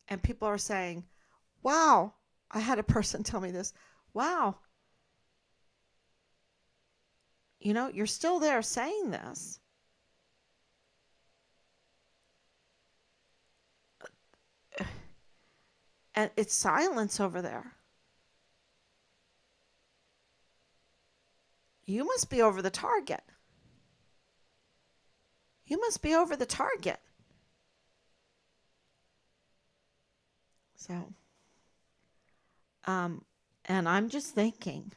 And people are saying, wow, I had a person tell me this. Wow, you're still there saying this. And it's silence over there. You must be over the target. So, and I'm just thinking,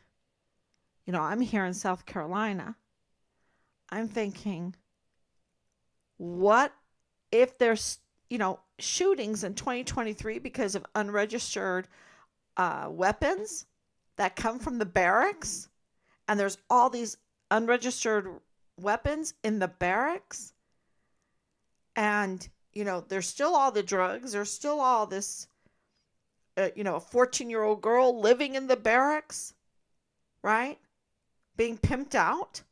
I'm here in South Carolina. I'm thinking, what if there's, shootings in 2023 because of unregistered weapons that come from the barracks? And there's all these unregistered weapons in the barracks. And, there's still all the drugs. There's still all this, a 14-year-old girl living in the barracks, right? Being pimped out.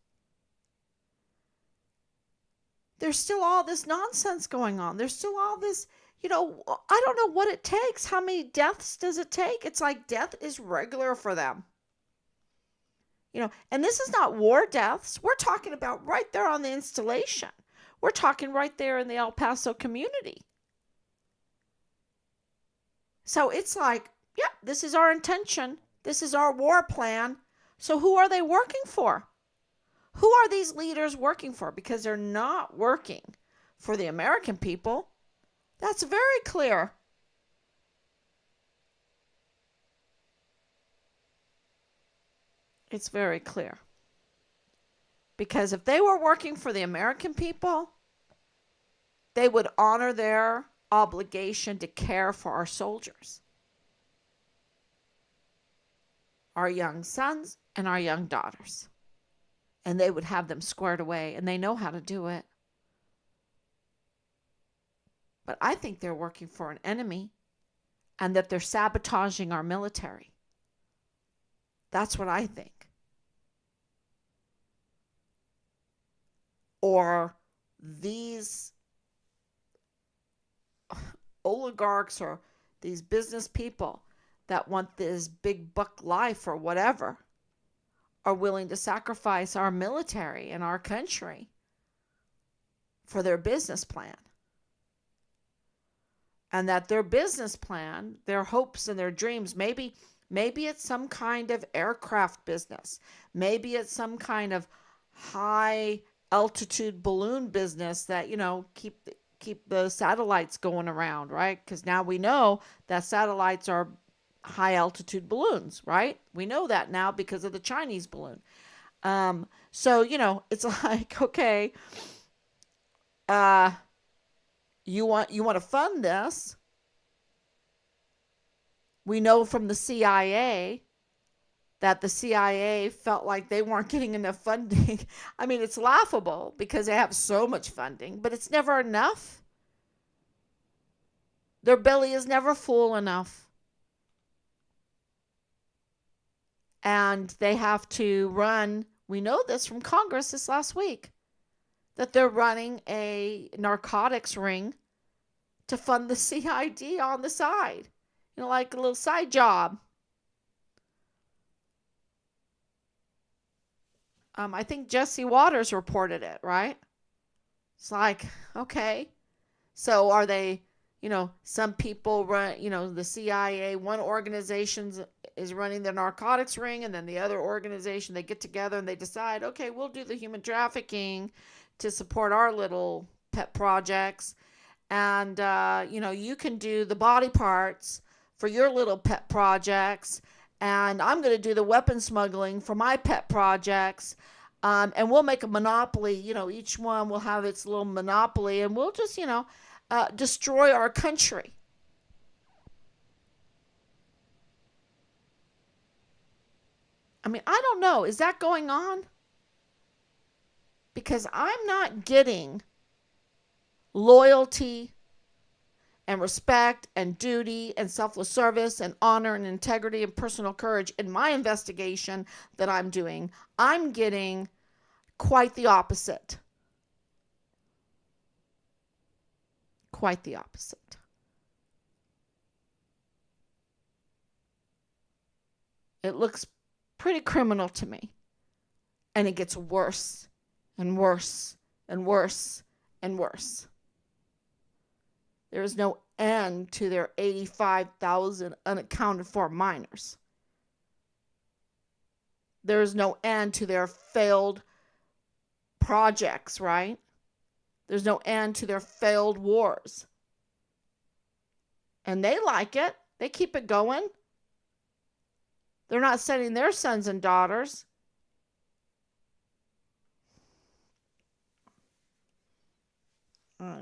There's still all this nonsense going on. There's still all this, I don't know what it takes. How many deaths does it take? It's like death is regular for them. And this is not war deaths. We're talking about right there on the installation. We're talking right there in the El Paso community. So it's like, yeah, this is our intention. This is our war plan. So who are they working for? Who are these leaders working for? Because they're not working for the American people. That's very clear. It's very clear. Because if they were working for the American people, they would honor their obligation to care for our soldiers, our young sons and our young daughters. And they would have them squared away, and they know how to do it. But I think they're working for an enemy and that they're sabotaging our military. That's what I think. Or these oligarchs or these business people that want this big buck life or whatever are willing to sacrifice our military and our country for their business plan. And that their business plan, their hopes and their dreams, maybe it's some kind of aircraft business. Maybe it's some kind of high altitude balloon business that, keep the satellites going around, right? Because now we know that satellites are high altitude balloons, right? We know that now because of the Chinese balloon. So it's like, okay, you want to fund this. We know from the CIA that the CIA felt like they weren't getting enough funding. I mean, it's laughable because they have so much funding, but it's never enough. Their belly is never full enough. And they have to run, we know this from Congress this last week, that they're running a narcotics ring to fund the CID on the side. Like a little side job. I think Jesse Waters reported it, right? It's like, okay. So are they, some people run, the CIA, one organization is running the narcotics ring, and then the other organization, they get together and they decide, okay, we'll do the human trafficking to support our little pet projects. And, you can do the body parts for your little pet projects. And I'm going to do the weapon smuggling for my pet projects. And we'll make a monopoly. Each one will have its little monopoly, and we'll just, destroy our country. I mean, I don't know. Is that going on? Because I'm not getting loyalty and respect and duty and selfless service and honor and integrity and personal courage in my investigation that I'm doing. I'm getting quite the opposite. Quite the opposite. It looks pretty criminal to me. And it gets worse and worse and worse and worse. There is no end to their 85,000 unaccounted for minors. There is no end to their failed projects, right? There's no end to their failed wars. And they like it. They keep it going. They're not sending their sons and daughters.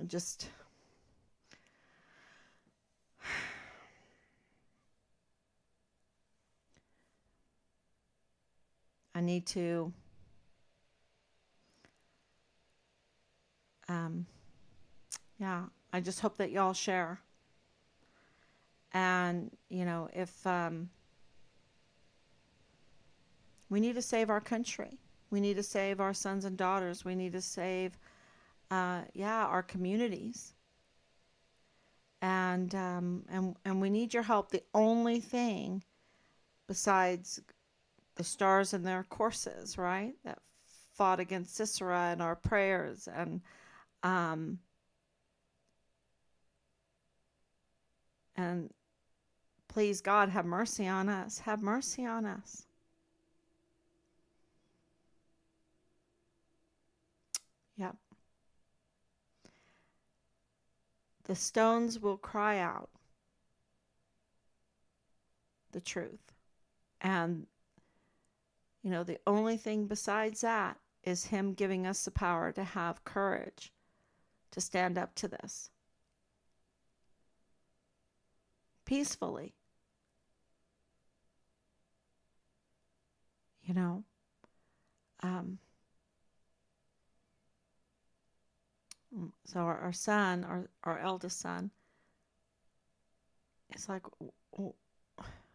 Just I need to I just hope that y'all share. And if we need to save our country, we need to save our sons and daughters, we need to save our communities. And we need your help. The only thing besides the stars in their courses, right, that fought against Sisera and our prayers and Please, God, have mercy on us. Have mercy on us. Yep. The stones will cry out the truth. And, the only thing besides that is Him giving us the power to have courage to stand up to this peacefully. Um, so our son, our eldest son, is like,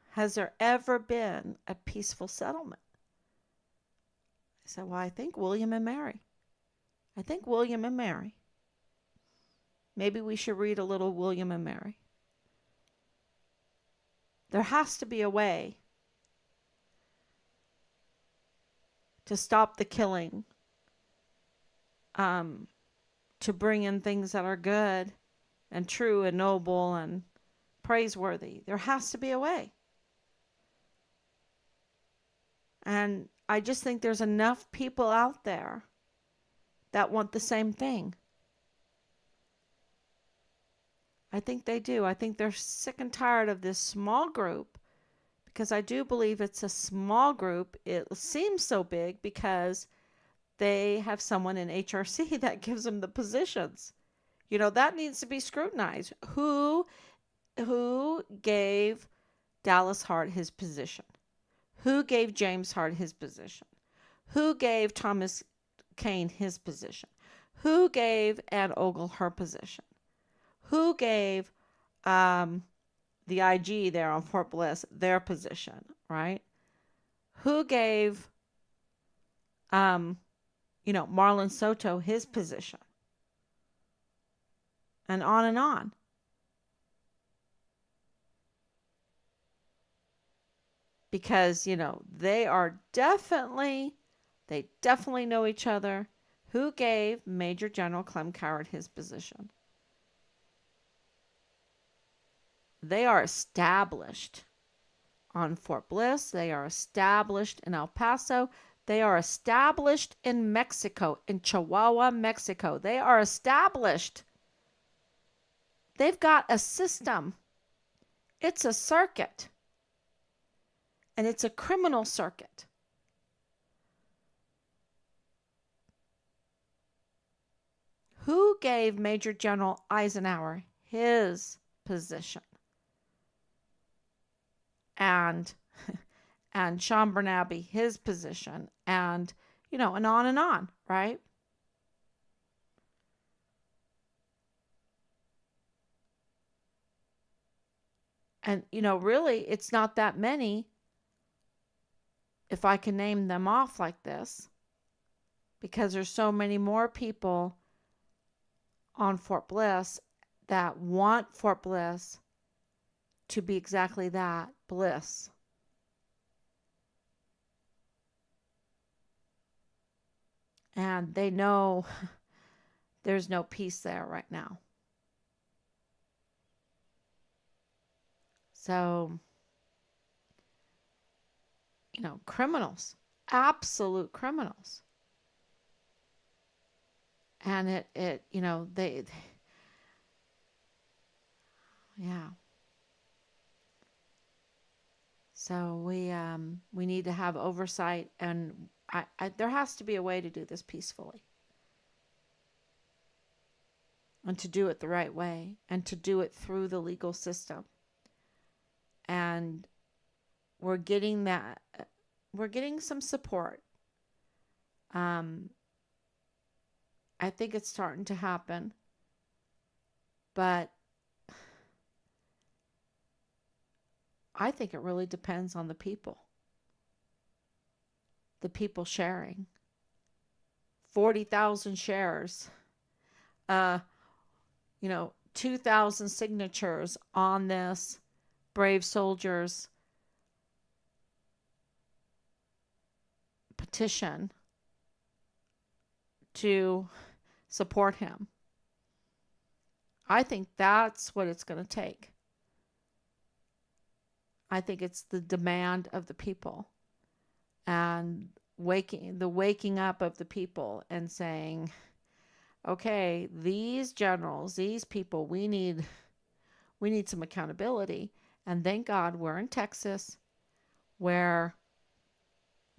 has there ever been a peaceful settlement? I said, well, I think William and Mary. I think William and Mary. Maybe we should read a little William and Mary. There has to be a way to stop the killing, to bring in things that are good and true and noble and praiseworthy. There has to be a way. And I just think there's enough people out there that want the same thing. I think they do. I think they're sick and tired of this small group, because I do believe it's a small group. It seems so big because they have someone in HRC that gives them the positions. That needs to be scrutinized. Who gave Dallas Hart his position? Who gave James Hart his position? Who gave Thomas Kane his position? Who gave Ann Ogle her position? Who gave the IG there on Fort Bliss their position, right? Who gave Marlon Soto his position? And on and on. Because, they definitely know each other. Who gave Major General Clem Coward his position? They are established on Fort Bliss. They are established in El Paso. They are established in Mexico, in Chihuahua, Mexico. They are established. They've got a system. It's a circuit. And it's a criminal circuit. Who gave Major General Eisenhower his position? And Sean Bernabe his position, and and on, right? And really, it's not that many, if I can name them off like this, because there's so many more people on Fort Bliss that want Fort Bliss to be exactly that, bliss. And they know there's no peace there right now. So, criminals, absolute criminals. And they yeah. So we need to have oversight, and there has to be a way to do this peacefully, and to do it the right way, and to do it through the legal system. And we're getting some support. I think it's starting to happen, but I think it really depends on the people sharing. 40,000 shares, 2,000 signatures on this brave soldiers petition to support him. I think that's what it's going to take. I think it's the demand of the people and waking up of the people and saying, okay, these generals, these people, we need some accountability. And thank God we're in Texas where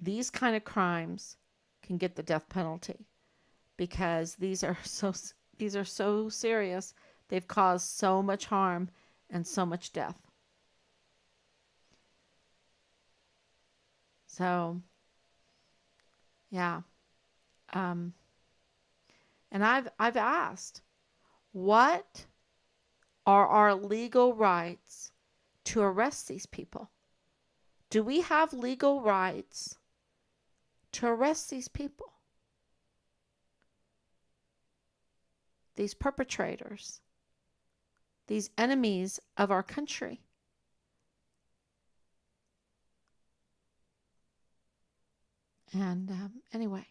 these kind of crimes can get the death penalty because these are so serious. They've caused so much harm and so much death. So, yeah. Um, and I've asked, what are our legal rights to arrest these people? Do we have legal rights to arrest these people, these perpetrators, these enemies of our country? And anyway,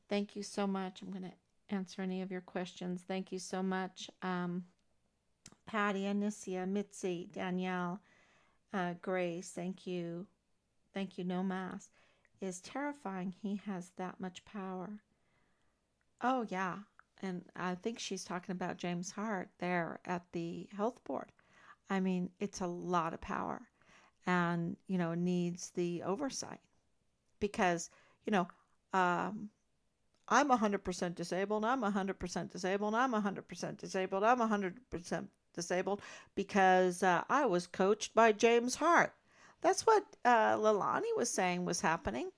thank you so much. I'm going to answer any of your questions. Thank you so much, Patty, Anicia, Mitzi, Danielle, Grace. Thank you. Thank you, No Mass. Is terrifying. He has that much power. Oh, yeah. And I think she's talking about James Hart there at the health board. I mean, it's a lot of power and, needs the oversight because, you know, um, I'm 100% disabled. I'm 100% disabled. I'm 100% disabled. I'm 100% disabled because I was coached by James Hart. That's what Lalani was saying was happening.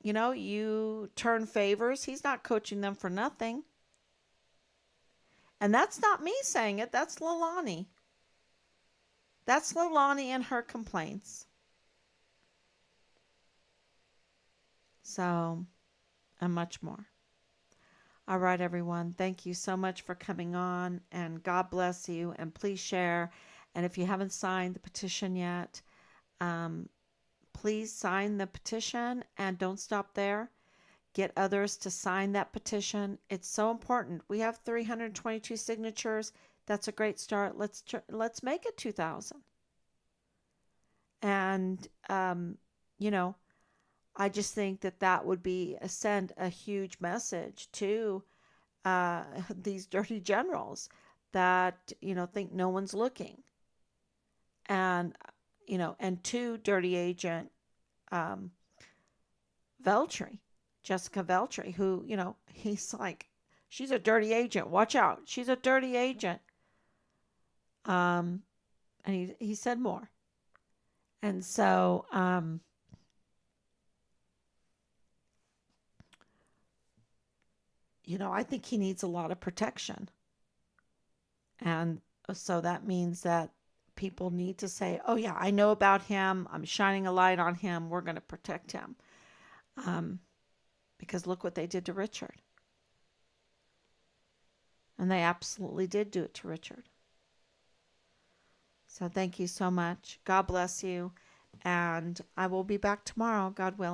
You turn favors. He's not coaching them for nothing. And that's not me saying it. That's Lalani. That's Lalani and her complaints. So, and much more. All right, everyone. Thank you so much for coming on, and God bless you. And please share. And if you haven't signed the petition yet, um, please sign the petition and don't stop there. Get others to sign that petition. It's so important. We have 322 signatures. That's a great start. Let's make it 2,000. And I just think that would be send a huge message to these dirty generals that think no one's looking, and and to dirty agent um, Veltri, Jessica Veltri, who he's like, she's a dirty agent. Watch out, she's a dirty agent. Um, and he said more, and so I think he needs a lot of protection. And so that means that people need to say, oh, yeah, I know about him. I'm shining a light on him. We're going to protect him. Um, because look what they did to Richard. And they absolutely did do it to Richard. So thank you so much. God bless you. And I will be back tomorrow, God willing.